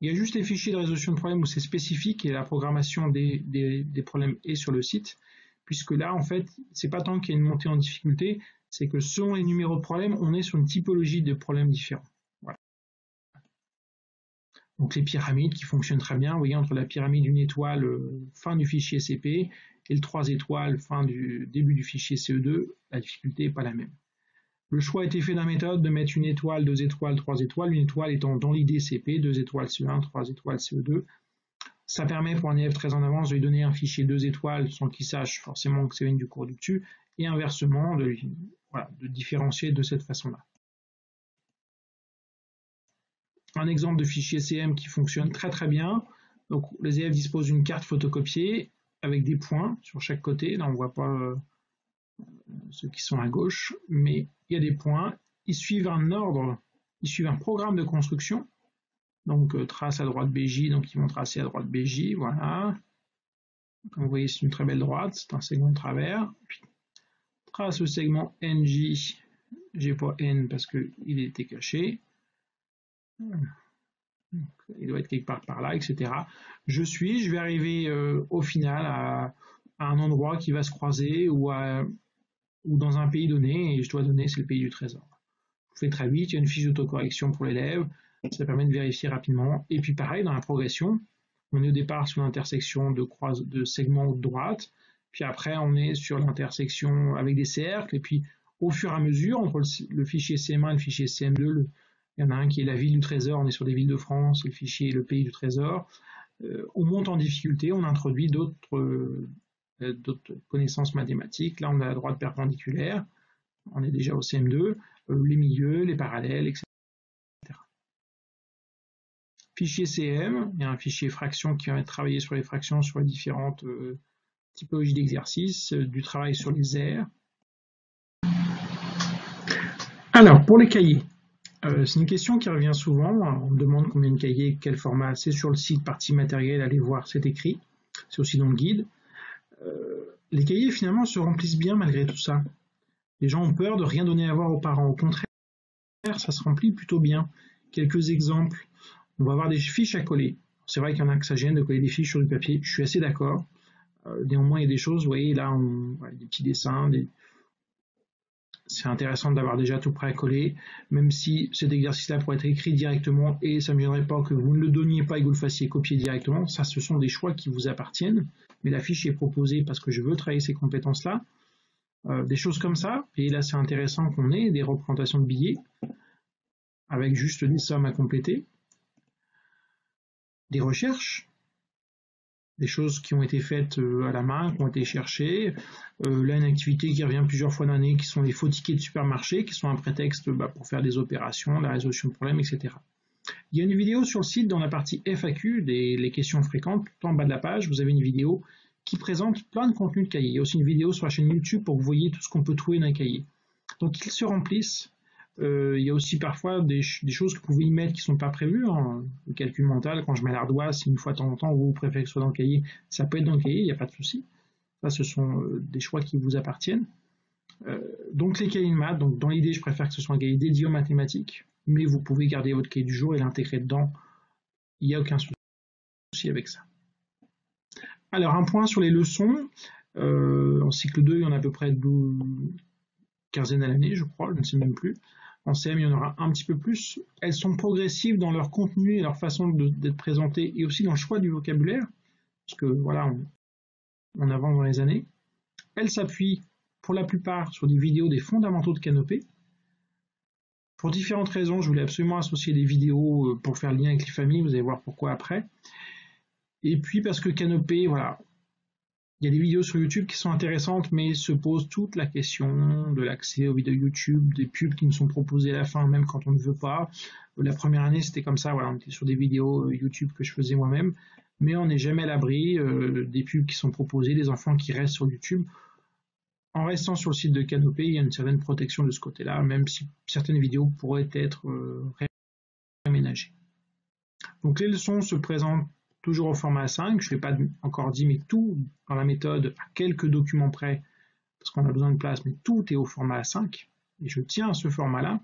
Il y a juste les fichiers de résolution de problèmes où c'est spécifique et la programmation des problèmes est sur le site, puisque là, en fait, c'est pas tant qu'il y a une montée en difficulté, c'est que selon les numéros de problèmes, on est sur une typologie de problèmes différents. Voilà. Donc les pyramides qui fonctionnent très bien, vous voyez, entre la pyramide une étoile fin du fichier CP et le 3 étoiles fin du début du fichier CE2, la difficulté n'est pas la même. Le choix a été fait dans la méthode de mettre une étoile, 2 étoiles, 3 étoiles, une étoile étant dans l'idée CP, 2 étoiles CE1, 3 étoiles CE2. Ça permet pour un élève très en avance de lui donner un fichier 2 étoiles sans qu'il sache forcément que c'est une du cours du dessus, et inversement, de différencier de cette façon-là. Un exemple de fichier CM qui fonctionne très très bien. Donc les élèves disposent d'une carte photocopiée avec des points sur chaque côté. Là on ne voit pas ceux qui sont à gauche, mais il y a des points. Ils suivent un ordre, ils suivent un programme de construction. Donc trace à droite BJ, donc ils vont tracer à droite BJ, voilà. Comme vous voyez, c'est une très belle droite, c'est un segment de travers. Puis, trace le segment NJ, j'ai pas N parce qu'il était caché. Il doit être quelque part par là, etc. Je vais arriver au final à un endroit qui va se croiser ou dans un pays donné, et je dois donner, c'est le pays du trésor. Je fais très vite, il y a une fiche d'autocorrection pour l'élève, Ça permet de vérifier rapidement. Et puis pareil, dans la progression, on est au départ sur l'intersection de segments de droite, puis après on est sur l'intersection avec des cercles, et puis au fur et à mesure, entre le fichier CM1 et le fichier CM2, il y en a un qui est la ville du trésor, on est sur des villes de France, et le fichier est le pays du trésor. On monte en difficulté, on introduit d'autres connaissances mathématiques. Là, on a la droite perpendiculaire, on est déjà au CM2, les milieux, les parallèles, etc. Fichier CM, il y a un fichier fraction qui va travailler sur les fractions, sur les différentes typologies d'exercices, du travail sur les aires. Alors, pour les cahiers, c'est une question qui revient souvent. On me demande combien de cahiers, quel format. C'est sur le site partie matériel, allez voir, c'est écrit. C'est aussi dans le guide. Les cahiers, finalement, se remplissent bien malgré tout ça. Les gens ont peur de rien donner à voir aux parents. Au contraire, ça se remplit plutôt bien. Quelques exemples. On va avoir des fiches à coller. C'est vrai qu'il y en a que ça gêne de coller des fiches sur du papier. Je suis assez d'accord. Néanmoins, il y a des choses, vous voyez, là, des petits dessins. C'est intéressant d'avoir déjà tout prêt à coller, même si cet exercice-là pourrait être écrit directement et ça ne me gênerait pas que vous ne le donniez pas et que vous le fassiez copier directement. Ça, ce sont des choix qui vous appartiennent. Mais la fiche est proposée parce que je veux travailler ces compétences-là. Des choses comme ça. Et là, c'est intéressant qu'on ait des représentations de billets avec juste des sommes à compléter. Des recherches, des choses qui ont été faites à la main, qui ont été cherchées. Là, une activité qui revient plusieurs fois l'année, qui sont les faux tickets de supermarché, qui sont un prétexte pour faire des opérations, la résolution de problèmes, etc. Il y a une vidéo sur le site dans la partie FAQ, les questions fréquentes, tout en bas de la page, vous avez une vidéo qui présente plein de contenus de cahier. Il y a aussi une vidéo sur la chaîne YouTube pour que vous voyez tout ce qu'on peut trouver dans un cahier. Donc, ils se remplissent. Il y a aussi parfois des choses que vous pouvez y mettre qui ne sont pas prévues. Le calcul mental, quand je mets l'ardoise, si une fois de temps en temps vous préférez que ce soit dans le cahier, ça peut être dans le cahier, il n'y a pas de souci. Ça, ce sont des choix qui vous appartiennent. Donc les cahiers de maths, donc dans l'idée, je préfère que ce soit un cahier dédié aux mathématiques, mais vous pouvez garder votre cahier du jour et l'intégrer dedans. Il n'y a aucun souci avec ça. Alors un point sur les leçons. En cycle 2, il y en a à peu près 12 quinzaine à l'année, je crois, je ne sais même plus. En CM, il y en aura un petit peu plus. Elles sont progressives dans leur contenu et leur façon d'être présentées, et aussi dans le choix du vocabulaire, parce que voilà, on avance dans les années. Elles s'appuient pour la plupart sur des vidéos des fondamentaux de Canopé. Pour différentes raisons, je voulais absolument associer des vidéos pour faire le lien avec les familles, vous allez voir pourquoi après. Et puis parce que Canopé, voilà, il y a des vidéos sur YouTube qui sont intéressantes, mais se pose toute la question de l'accès aux vidéos YouTube, des pubs qui nous sont proposées à la fin, même quand on ne veut pas. La première année, c'était comme ça, voilà, on était sur des vidéos YouTube que je faisais moi-même, mais on n'est jamais à l'abri des pubs qui sont proposées, des enfants qui restent sur YouTube. En restant sur le site de Canopé, il y a une certaine protection de ce côté-là, même si certaines vidéos pourraient être réaménagées. Donc les leçons se présentent toujours au format A5, je ne l'ai pas encore dit, mais tout dans la méthode, à quelques documents près, parce qu'on a besoin de place, mais tout est au format A5, et je tiens à ce format-là.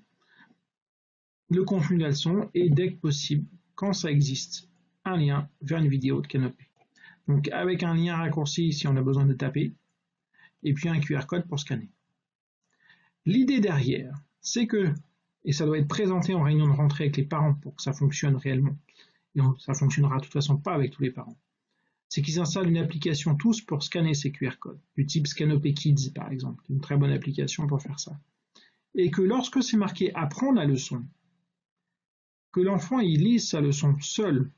Le contenu de la leçon, et dès que possible, quand ça existe, un lien vers une vidéo de Canopé. Donc avec un lien raccourci si on a besoin de taper, et puis un QR code pour scanner. L'idée derrière, c'est que, et ça doit être présenté en réunion de rentrée avec les parents pour que ça fonctionne réellement, et ça ne fonctionnera de toute façon pas avec tous les parents, c'est qu'ils installent une application tous pour scanner ces QR codes, du type Scanopé Kids par exemple, qui est une très bonne application pour faire ça. Et que lorsque c'est marqué apprendre la leçon, que l'enfant il lise sa leçon seul,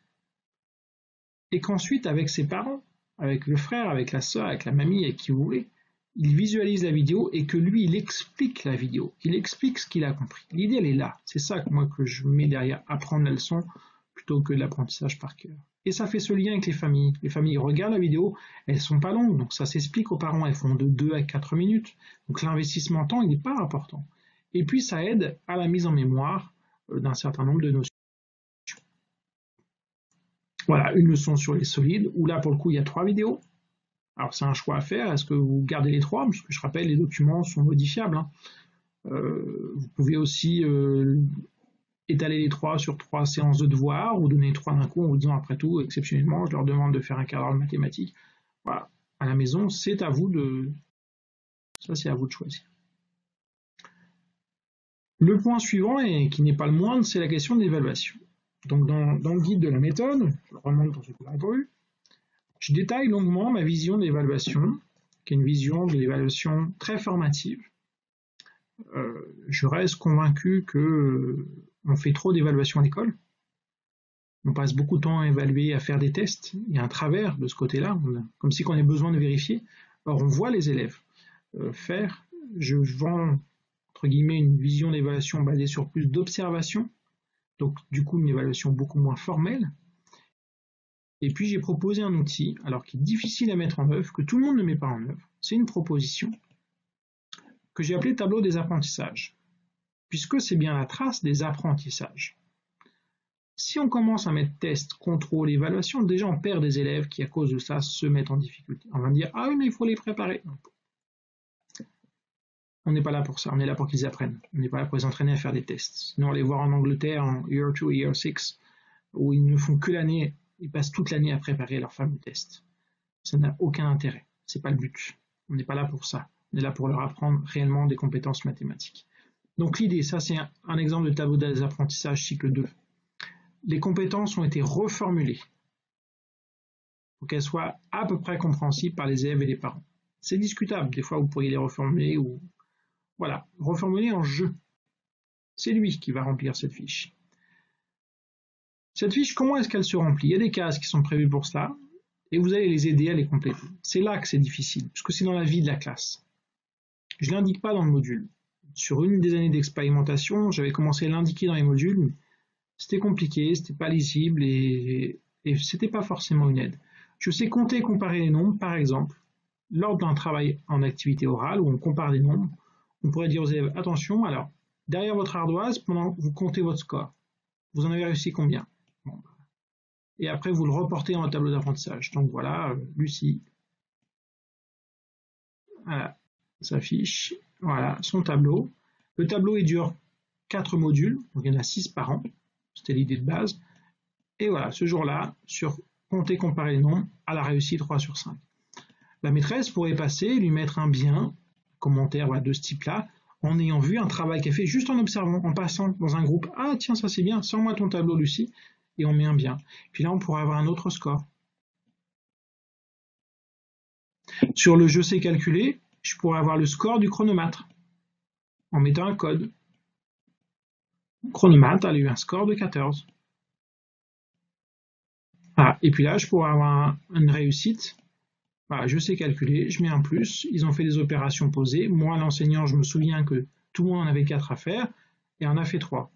et qu'ensuite avec ses parents, avec le frère, avec la sœur, avec la mamie, avec qui vous voulez, il visualise la vidéo et que lui il explique la vidéo, qu'il explique ce qu'il a compris. L'idée elle est là, c'est ça que moi que je mets derrière apprendre la leçon, plutôt que de l'apprentissage par cœur. Et ça fait ce lien avec les familles. Les familles regardent la vidéo, elles ne sont pas longues, donc ça s'explique aux parents, elles font de 2 à 4 minutes. Donc l'investissement en temps, il n'est pas important. Et puis ça aide à la mise en mémoire d'un certain nombre de notions. Voilà, une leçon sur les solides, où là pour le coup il y a 3 vidéos. Alors c'est un choix à faire, est-ce que vous gardez les 3? Parce que je rappelle, les documents sont modifiables. Vous pouvez aussi étaler les 3 sur 3 séances de devoirs ou donner 3 d'un coup en vous disant après tout, exceptionnellement, je leur demande de faire un quart d'heure de mathématiques. Voilà, à la maison, c'est à vous de... Ça, c'est à vous de choisir. Le point suivant, et qui n'est pas le moindre, c'est la question de l'évaluation. Donc dans le guide de la méthode, je remonte pour ceux qui l'ont pas vu, je détaille longuement ma vision de l'évaluation, qui est une vision de l'évaluation très formative. Je reste convaincu qu'on fait trop d'évaluation à l'école. On passe beaucoup de temps à évaluer, à faire des tests. Il y a un travers de ce côté-là, comme si on ait besoin de vérifier. Or, on voit les élèves faire. Je vends, entre guillemets, une vision d'évaluation basée sur plus d'observation. Donc, du coup, une évaluation beaucoup moins formelle. Et puis, j'ai proposé un outil, alors qui est difficile à mettre en œuvre, que tout le monde ne met pas en œuvre. C'est une proposition que j'ai appelée tableau des apprentissages, puisque c'est bien la trace des apprentissages. Si on commence à mettre test, contrôle, évaluation, déjà on perd des élèves qui, à cause de ça, se mettent en difficulté. On va me dire, ah oui, mais il faut les préparer. On n'est pas là pour ça, on est là pour qu'ils apprennent. On n'est pas là pour les entraîner à faire des tests. Sinon, on les voir en Angleterre, en Year 2 et Year 6, où ils ne font que l'année, ils passent toute l'année à préparer leurs fameux tests. Ça n'a aucun intérêt, c'est pas le but. On n'est pas là pour ça. On est là pour leur apprendre réellement des compétences mathématiques. Donc l'idée, ça c'est un exemple de tableau des apprentissages cycle 2. Les compétences ont été reformulées pour qu'elles soient à peu près compréhensibles par les élèves et les parents. C'est discutable, des fois vous pourriez les reformuler ou voilà, reformuler en jeu. C'est lui qui va remplir cette fiche. Cette fiche, comment est-ce qu'elle se remplit? Il y a des cases qui sont prévues pour cela et vous allez les aider à les compléter. C'est là que c'est difficile, puisque c'est dans la vie de la classe. Je ne l'indique pas dans le module. Sur une des années d'expérimentation, j'avais commencé à l'indiquer dans les modules, mais c'était compliqué, c'était pas lisible et c'était pas forcément une aide. Je sais compter et comparer les nombres, par exemple, lors d'un travail en activité orale où on compare des nombres, on pourrait dire aux élèves, attention, alors, derrière votre ardoise, pendant vous comptez votre score. Vous en avez réussi combien? Bon. Et après, vous le reportez dans le tableau d'apprentissage. Donc voilà, Lucie, voilà, sa fiche, voilà, son tableau. Le tableau, il dure 4 modules, donc il y en a 6 par an. C'était l'idée de base. Et voilà, ce jour-là, sur compter, comparer les nombres, elle a réussi 3 sur 5. La maîtresse pourrait passer, lui mettre un bien, commentaire voilà, de ce type-là, en ayant vu un travail qu'elle fait, juste en observant, en passant dans un groupe. Ah tiens, ça c'est bien, sors-moi ton tableau, Lucie, et on met un bien. Puis là, on pourrait avoir un autre score. Sur le je sais calculer, je pourrais avoir le score du chronomètre, en mettant un code. Le chronomètre, elle a eu un score de 14. Ah, et puis là, je pourrais avoir une réussite. Voilà, je sais calculer, je mets un plus, ils ont fait des opérations posées. Moi, l'enseignant, je me souviens que tout le monde en avait 4 à faire, et en a fait 3.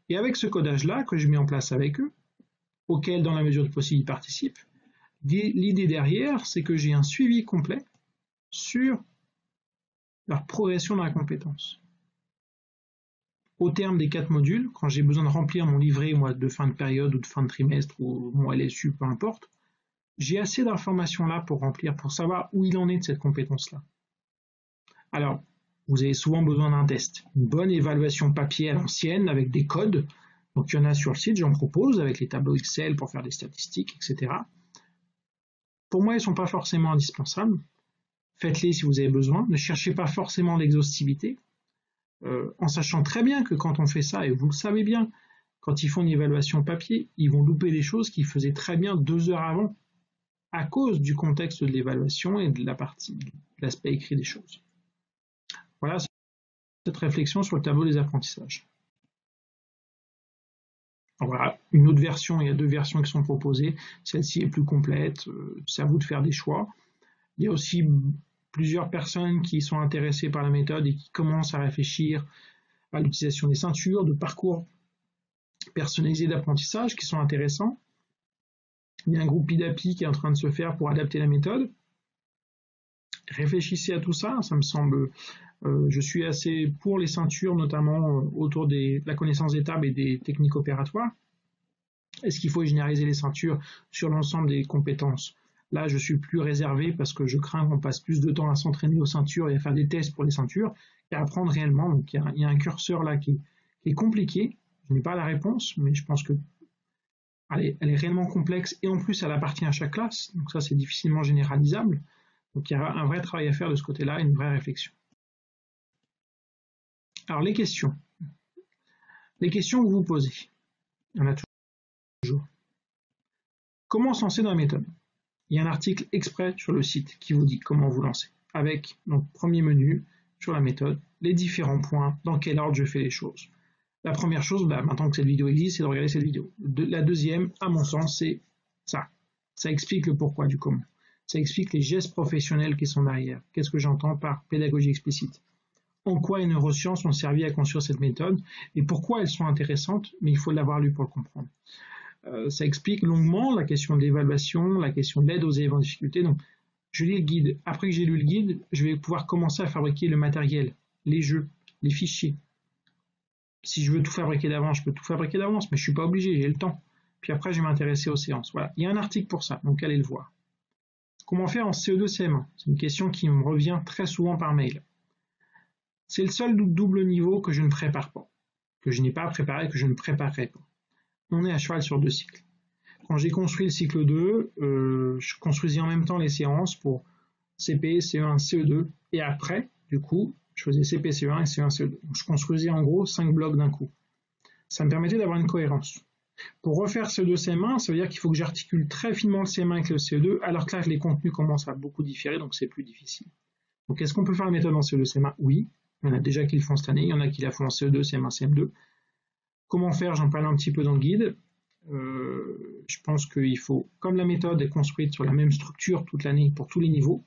Et avec ce codage-là, que je mets en place avec eux, auquel, dans la mesure du possible, ils participent, l'idée derrière, c'est que j'ai un suivi complet sur leur progression dans la compétence. Au terme des 4 modules, quand j'ai besoin de remplir mon livret moi, de fin de période ou de fin de trimestre ou mon LSU, peu importe, j'ai assez d'informations là pour remplir, pour savoir où il en est de cette compétence-là. Alors, vous avez souvent besoin d'un test, une bonne évaluation papier à l'ancienne avec des codes. Donc il y en a sur le site, j'en propose avec les tableaux Excel pour faire des statistiques, etc. Pour moi, ils ne sont pas forcément indispensables. Faites-les si vous avez besoin. Ne cherchez pas forcément l'exhaustivité. En sachant très bien que quand on fait ça, et vous le savez bien, quand ils font une évaluation papier, ils vont louper des choses qu'ils faisaient très bien 2 heures avant, à cause du contexte de l'évaluation et de l'aspect écrit des choses. Voilà cette réflexion sur le tableau des apprentissages. Alors voilà, une autre version, il y a 2 versions qui sont proposées, celle-ci est plus complète, c'est à vous de faire des choix. Il y a aussi plusieurs personnes qui sont intéressées par la méthode et qui commencent à réfléchir à l'utilisation des ceintures, de parcours personnalisés d'apprentissage qui sont intéressants. Il y a un groupe PIDAPI qui est en train de se faire pour adapter la méthode. Réfléchissez à tout ça, ça me semble, je suis assez pour les ceintures, notamment autour de la connaissance des tables et des techniques opératoires. Est-ce qu'il faut généraliser les ceintures sur l'ensemble des compétences? Là, je suis plus réservé parce que je crains qu'on passe plus de temps à s'entraîner aux ceintures et à faire des tests pour les ceintures qu'à apprendre réellement. Donc, il y a un curseur là qui est compliqué. Je n'ai pas la réponse, mais je pense que elle est réellement complexe et en plus, elle appartient à chaque classe. Donc ça, c'est difficilement généralisable. Donc, il y a un vrai travail à faire de ce côté-là, une vraie réflexion. Alors, les questions. Les questions que vous posez. Il y en a toujours. Comment se lancer dans la méthode? Il y a un article exprès sur le site qui vous dit comment vous lancer. Avec, donc, premier menu sur la méthode, les différents points, dans quel ordre je fais les choses. La première chose, maintenant que cette vidéo existe, c'est de regarder cette vidéo. La deuxième, à mon sens, c'est ça. Ça explique le pourquoi du comment. Ça explique les gestes professionnels qui sont derrière. Qu'est-ce que j'entends par pédagogie explicite? En quoi les neurosciences ont servi à construire cette méthode et pourquoi elles sont intéressantes, mais il faut l'avoir lu pour le comprendre. Ça explique longuement la question de l'évaluation, la question de l'aide aux élèves en difficulté. Donc, je lis le guide. Après que j'ai lu le guide, je vais pouvoir commencer à fabriquer le matériel, les jeux, les fichiers. Si je veux tout fabriquer d'avance, je peux tout fabriquer d'avance, mais je ne suis pas obligé, j'ai le temps. Puis après, je vais m'intéresser aux séances. Voilà. Il y a un article pour ça, donc allez le voir. Comment faire en CE2 CM1? C'est une question qui me revient très souvent par mail. C'est le seul double niveau que je ne prépare pas, que je n'ai pas préparé, que je ne préparerai pas. On est à cheval sur 2 cycles. Quand j'ai construit le cycle 2, je construisais en même temps les séances pour CP, CE1, CE2, et après, du coup, je faisais CP, CE1 et CE1, CE2. Donc, je construisais en gros 5 blocs d'un coup. Ça me permettait d'avoir une cohérence. Pour refaire CE2, CM1, ça veut dire qu'il faut que j'articule très finement le CM1 avec le CE2, alors que là, les contenus commencent à beaucoup différer, donc c'est plus difficile. Donc, est-ce qu'on peut faire la méthode en CE2, CM1? Oui. Il y en a déjà qui le font cette année, il y en a qui la font en CE2, CM1, CM2. Comment faire? J'en parle un petit peu dans le guide. Je pense qu'il faut, comme la méthode est construite sur la même structure toute l'année pour tous les niveaux,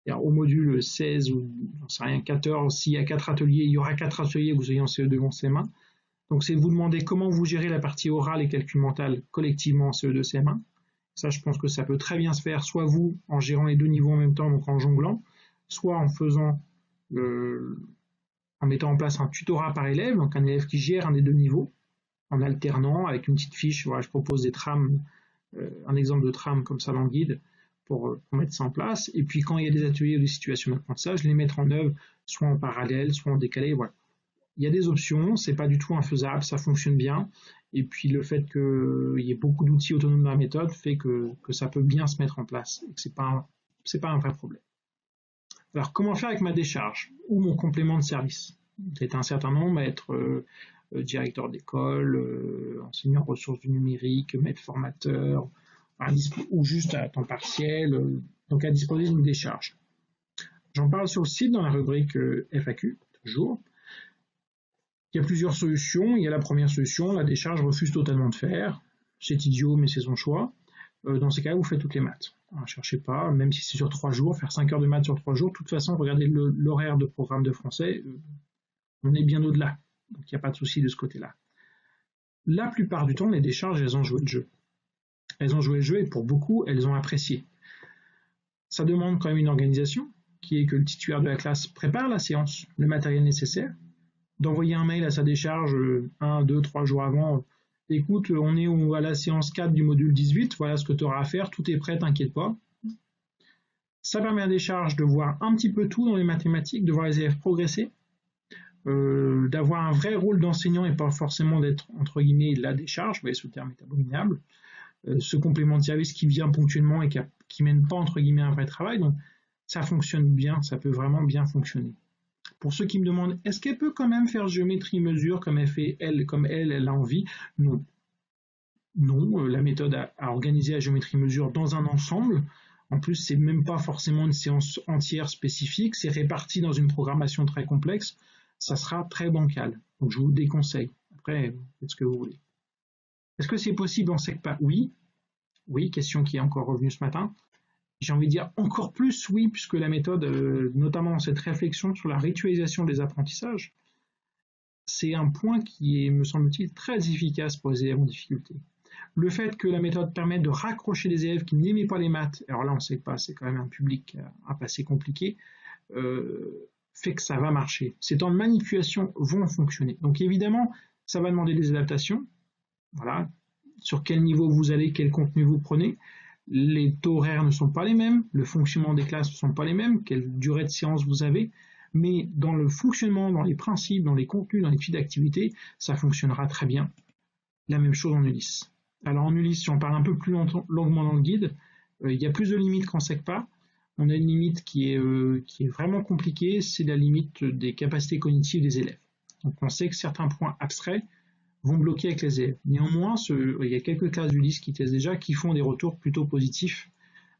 au module 16 ou j'en sais rien, 14, s'il y a 4 ateliers, il y aura 4 ateliers que vous ayez en CE2 ou en CM1. Donc c'est de vous demander comment vous gérez la partie orale et calcul mental collectivement en CE2, CM1. Ça, je pense que ça peut très bien se faire, soit vous en gérant les 2 niveaux en même temps, donc en jonglant, soit en faisant en mettant en place un tutorat par élève, donc un élève qui gère un des 2 niveaux, en alternant avec une petite fiche. Voilà, je propose des trames, un exemple de trame comme ça dans le guide pour mettre ça en place. Et puis quand il y a des ateliers ou des situations d'apprentissage, les mettre en œuvre soit en parallèle, soit en décalé. Voilà. Il y a des options, c'est pas du tout infaisable, ça fonctionne bien. Et puis le fait qu'il y ait beaucoup d'outils autonomes dans la méthode fait que ça peut bien se mettre en place et que c'est pas un vrai problème. Alors comment faire avec ma décharge ou mon complément de service? C'est un certain nombre à être directeur d'école, enseignant ressources du numérique, maître formateur, ou juste à temps partiel, donc à disposer d'une décharge. J'en parle sur le site dans la rubrique FAQ, toujours. Il y a plusieurs solutions. Il y a la première solution, la décharge refuse totalement de faire. C'est idiot, mais c'est son choix. Dans ces cas-là, vous faites toutes les maths. Ne cherchez pas, même si c'est sur 3 jours, faire 5 heures de maths sur 3 jours. De toute façon, regardez l'horaire de programme de français, on est bien au-delà. Donc il n'y a pas de souci de ce côté-là. La plupart du temps, les décharges, elles ont joué le jeu. Elles ont joué le jeu et pour beaucoup, elles ont apprécié. Ça demande quand même une organisation, qui est que le titulaire de la classe prépare la séance, le matériel nécessaire, d'envoyer un mail à sa décharge 1, 2, 3 jours avant. Écoute, on est à la séance 4 du module 18, voilà ce que tu auras à faire, tout est prêt, t'inquiète pas. Ça permet à la décharge de voir un petit peu tout dans les mathématiques, de voir les élèves progresser, d'avoir un vrai rôle d'enseignant et pas forcément d'être, entre guillemets, la décharge, vous voyez, ce terme est abominable, ce complément de service qui vient ponctuellement et qui mène pas, entre guillemets, un vrai travail, donc ça fonctionne bien, ça peut vraiment bien fonctionner. Pour ceux qui me demandent, est-ce qu'elle peut quand même faire géométrie mesure comme elle a envie? Non. Non, la méthode a organisé la géométrie mesure dans un ensemble. En plus, c'est même pas forcément une séance entière spécifique, c'est réparti dans une programmation très complexe. Ça sera très bancal. Donc je vous le déconseille. Après, faites ce que vous voulez. Est-ce que c'est possible en SECPA? Oui. Oui, question qui est encore revenue ce matin. J'ai envie de dire encore plus oui, puisque la méthode, notamment dans cette réflexion sur la ritualisation des apprentissages, c'est un point qui est, me semble-t-il, très efficace pour les élèves en difficulté. Le fait que la méthode permette de raccrocher les élèves qui n'aimaient pas les maths, alors là on ne sait pas, c'est quand même un public un peu assez compliqué, fait que ça va marcher. Ces temps de manipulation vont fonctionner. Donc évidemment, ça va demander des adaptations. Voilà, sur quel niveau vous allez, quel contenu vous prenez. Les taux horaires ne sont pas les mêmes, le fonctionnement des classes ne sont pas les mêmes, quelle durée de séance vous avez, mais dans le fonctionnement, dans les principes, dans les contenus, dans les types d'activités, ça fonctionnera très bien. La même chose en Ulysse. Alors en Ulysse, si on parle un peu plus longuement dans le guide, il y a plus de limites qu'en SECPA. On a une limite qui est vraiment compliquée, c'est la limite des capacités cognitives des élèves. Donc on sait que certains points abstraits vont bloquer avec les élèves. Néanmoins, il y a quelques classes d'Ulysse qui testent déjà, qui font des retours plutôt positifs,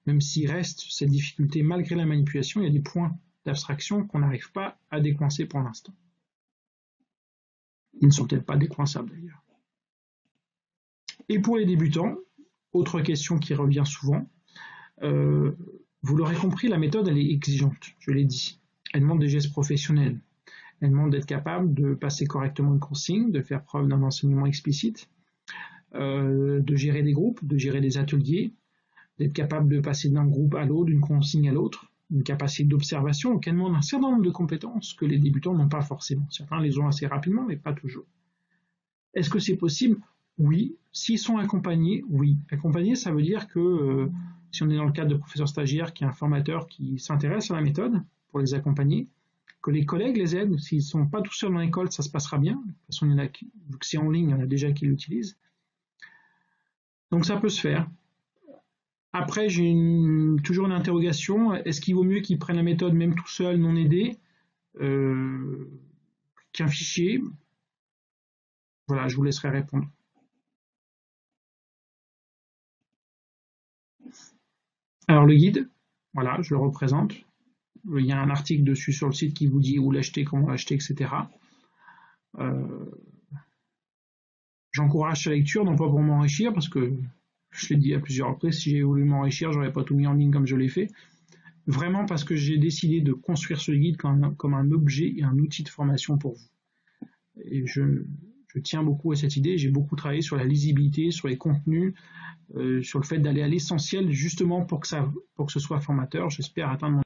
même s'il reste cette difficulté malgré la manipulation, il y a des points d'abstraction qu'on n'arrive pas à décoincer pour l'instant. Ils ne sont peut-être pas décoinçables d'ailleurs. Et pour les débutants, autre question qui revient souvent, vous l'aurez compris, la méthode elle est exigeante, je l'ai dit. Elle demande des gestes professionnels. Elle demande d'être capable de passer correctement une consigne, de faire preuve d'un enseignement explicite, de gérer des groupes, de gérer des ateliers, d'être capable de passer d'un groupe à l'autre, d'une consigne à l'autre, une capacité d'observation qui demande un certain nombre de compétences que les débutants n'ont pas forcément. Certains les ont assez rapidement, mais pas toujours. Est-ce que c'est possible? Oui. S'ils sont accompagnés, oui. Accompagnés, ça veut dire que si on est dans le cadre de professeurs stagiaires, qu'il y a un formateur qui s'intéresse à la méthode pour les accompagner, que les collègues les aident, s'ils ne sont pas tout seuls dans l'école, ça se passera bien. De toute façon, vu que c'est en ligne, il y en a déjà qui l'utilisent. Donc ça peut se faire. Après, j'ai toujours une interrogation. Est-ce qu'il vaut mieux qu'ils prennent la méthode même tout seul, non aidé, qu'un fichier? Voilà, je vous laisserai répondre. Alors le guide, voilà, je le représente. Il y a un article dessus sur le site qui vous dit où l'acheter, comment l'acheter, etc. J'encourage sa lecture, non pas pour m'enrichir, parce que je l'ai dit à plusieurs reprises, si j'ai voulu m'enrichir, j'aurais pas tout mis en ligne comme je l'ai fait. Vraiment parce que j'ai décidé de construire ce guide comme un objet et un outil de formation pour vous. Et je tiens beaucoup à cette idée, j'ai beaucoup travaillé sur la lisibilité, sur les contenus, sur le fait d'aller à l'essentiel, justement pour que ce soit formateur. J'espère atteindre mon...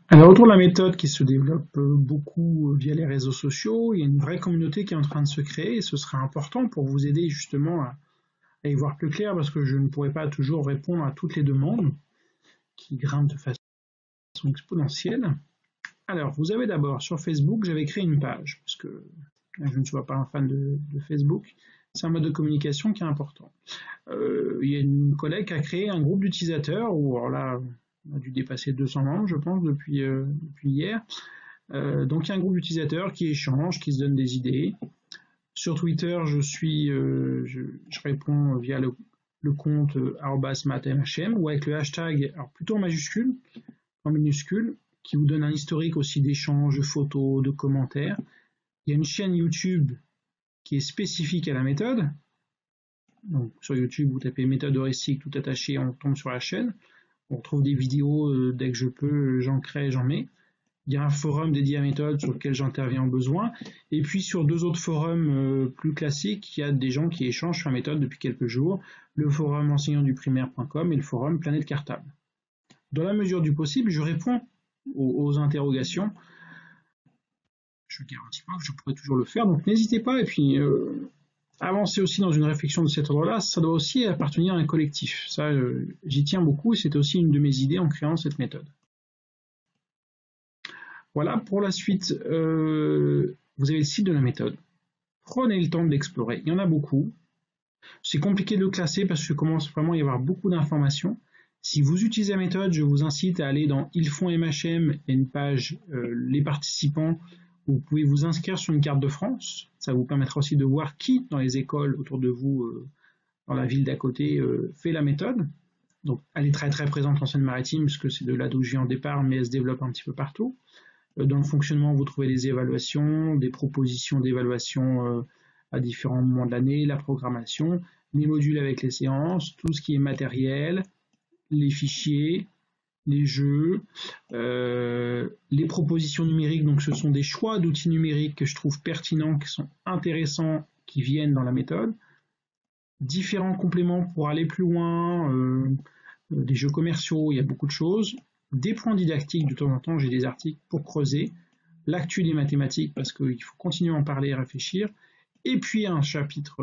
Alors autour de la méthode qui se développe beaucoup via les réseaux sociaux, il y a une vraie communauté qui est en train de se créer et ce sera important pour vous aider justement à y voir plus clair parce que je ne pourrai pas toujours répondre à toutes les demandes qui grimpent de façon exponentielle. Alors vous avez d'abord sur Facebook, j'avais créé une page parce que je ne suis pas un fan de Facebook. C'est un mode de communication qui est important. Il y a une collègue qui a créé un groupe d'utilisateurs où alors là on a dû dépasser 200 membres, je pense, depuis hier. Donc il y a un groupe d'utilisateurs qui échangent, qui se donnent des idées. Sur Twitter, je réponds via le compte @mathmhm ou avec le hashtag, alors plutôt en majuscule, en minuscule, qui vous donne un historique aussi d'échanges, de photos, de commentaires. Il y a une chaîne YouTube qui est spécifique à la méthode. Donc sur YouTube, vous tapez méthode heuristique tout attaché, on tombe sur la chaîne. On retrouve des vidéos dès que je peux, j'en crée, j'en mets. Il y a un forum dédié à la méthode sur lequel j'interviens au besoin. Et puis sur deux autres forums plus classiques, il y a des gens qui échangent sur la méthode depuis quelques jours. Le forum enseignantduprimaire.com et le forum Planète Cartable. Dans la mesure du possible, je réponds aux interrogations. Je ne garantis pas que je pourrai toujours le faire, donc n'hésitez pas. Et puis avancer aussi dans une réflexion de cet ordre-là, ça doit aussi appartenir à un collectif. Ça, j'y tiens beaucoup et c'était aussi une de mes idées en créant cette méthode. Voilà, pour la suite, vous avez le site de la méthode. Prenez le temps de l'explorer, il y en a beaucoup. C'est compliqué de le classer parce qu'il commence vraiment à y avoir beaucoup d'informations. Si vous utilisez la méthode, je vous incite à aller dans Ils font MHM, il y a une page Les participants, où vous pouvez vous inscrire sur une carte de France. Ça vous permettra aussi de voir qui dans les écoles autour de vous, dans la ville d'à côté, fait la méthode. Donc elle est très très présente en Seine-Maritime, puisque c'est de là d'où je viens au départ, mais elle se développe un petit peu partout. Dans le fonctionnement, vous trouvez des évaluations, des propositions d'évaluation à différents moments de l'année, la programmation, les modules avec les séances, tout ce qui est matériel, les fichiers, les jeux, les propositions numériques. Donc ce sont des choix d'outils numériques que je trouve pertinents, qui sont intéressants, qui viennent dans la méthode. Différents compléments pour aller plus loin, des jeux commerciaux, il y a beaucoup de choses. Des points didactiques, de temps en temps, j'ai des articles pour creuser. L'actu des mathématiques, parce qu'il faut continuer à en parler et réfléchir. Et puis un chapitre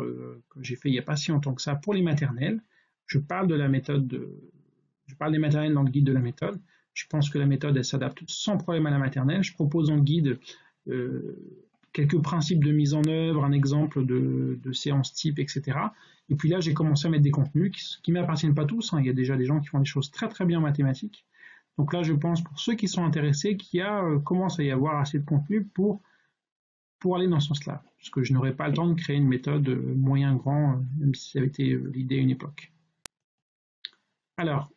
que j'ai fait il n'y a pas si longtemps que ça pour les maternelles. Je parle de la méthode, je parle des maternelles dans le guide de la méthode. Je pense que la méthode, elle s'adapte sans problème à la maternelle. Je propose dans le guide quelques principes de mise en œuvre, un exemple de séance type, etc. Et puis là, j'ai commencé à mettre des contenus qui ne m'appartiennent pas tous. Il y a déjà des gens qui font des choses très très bien en mathématiques. Donc là, je pense pour ceux qui sont intéressés qu'il commence à y avoir assez de contenu pour pour aller dans ce sens-là, parce que je n'aurais pas le temps de créer une méthode moyen grand, même si ça avait été l'idée à une époque. Alors,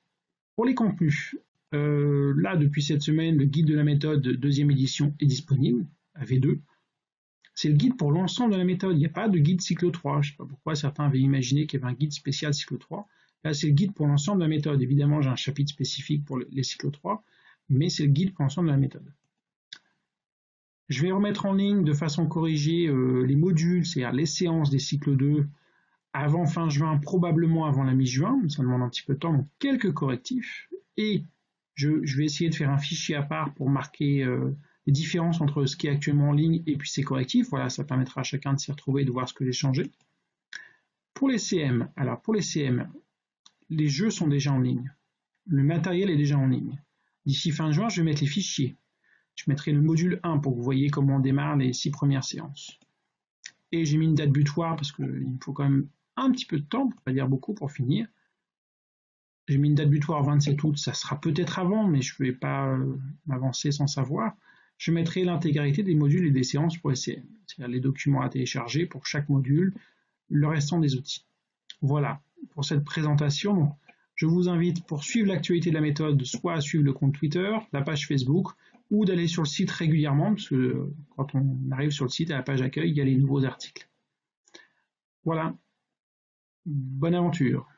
pour les contenus, là, depuis cette semaine, le guide de la méthode deuxième édition est disponible, à V2. C'est le guide pour l'ensemble de la méthode, il n'y a pas de guide cycle 3, je ne sais pas pourquoi certains avaient imaginé qu'il y avait un guide spécial cycle 3. Là, c'est le guide pour l'ensemble de la méthode. Évidemment, j'ai un chapitre spécifique pour les cycles 3, mais c'est le guide pour l'ensemble de la méthode. Je vais remettre en ligne de façon corrigée les modules, c'est-à-dire les séances des cycles 2, avant fin juin, probablement avant la mi-juin, ça demande un petit peu de temps, donc quelques correctifs. Et je vais essayer de faire un fichier à part pour marquer les différences entre ce qui est actuellement en ligne et puis ces correctifs. Voilà, ça permettra à chacun de s'y retrouver et de voir ce que j'ai changé. Pour les CM, alors pour les CM, les jeux sont déjà en ligne. Le matériel est déjà en ligne. D'ici fin juin, je vais mettre les fichiers. Je mettrai le module 1 pour que vous voyez comment on démarre les 6 premières séances. Et j'ai mis une date butoir parce qu'il me faut quand même un petit peu de temps, pour ne pas dire beaucoup, pour finir. J'ai mis une date butoir 27 août, ça sera peut-être avant, mais je ne vais pas m'avancer sans savoir. Je mettrai l'intégralité des modules et des séances pour les CM, c'est-à-dire les documents à télécharger pour chaque module, le restant des outils. Voilà pour cette présentation. Je vous invite pour suivre l'actualité de la méthode, soit à suivre le compte Twitter, la page Facebook, ou d'aller sur le site régulièrement, parce que quand on arrive sur le site, à la page accueil, il y a les nouveaux articles. Voilà, bonne aventure.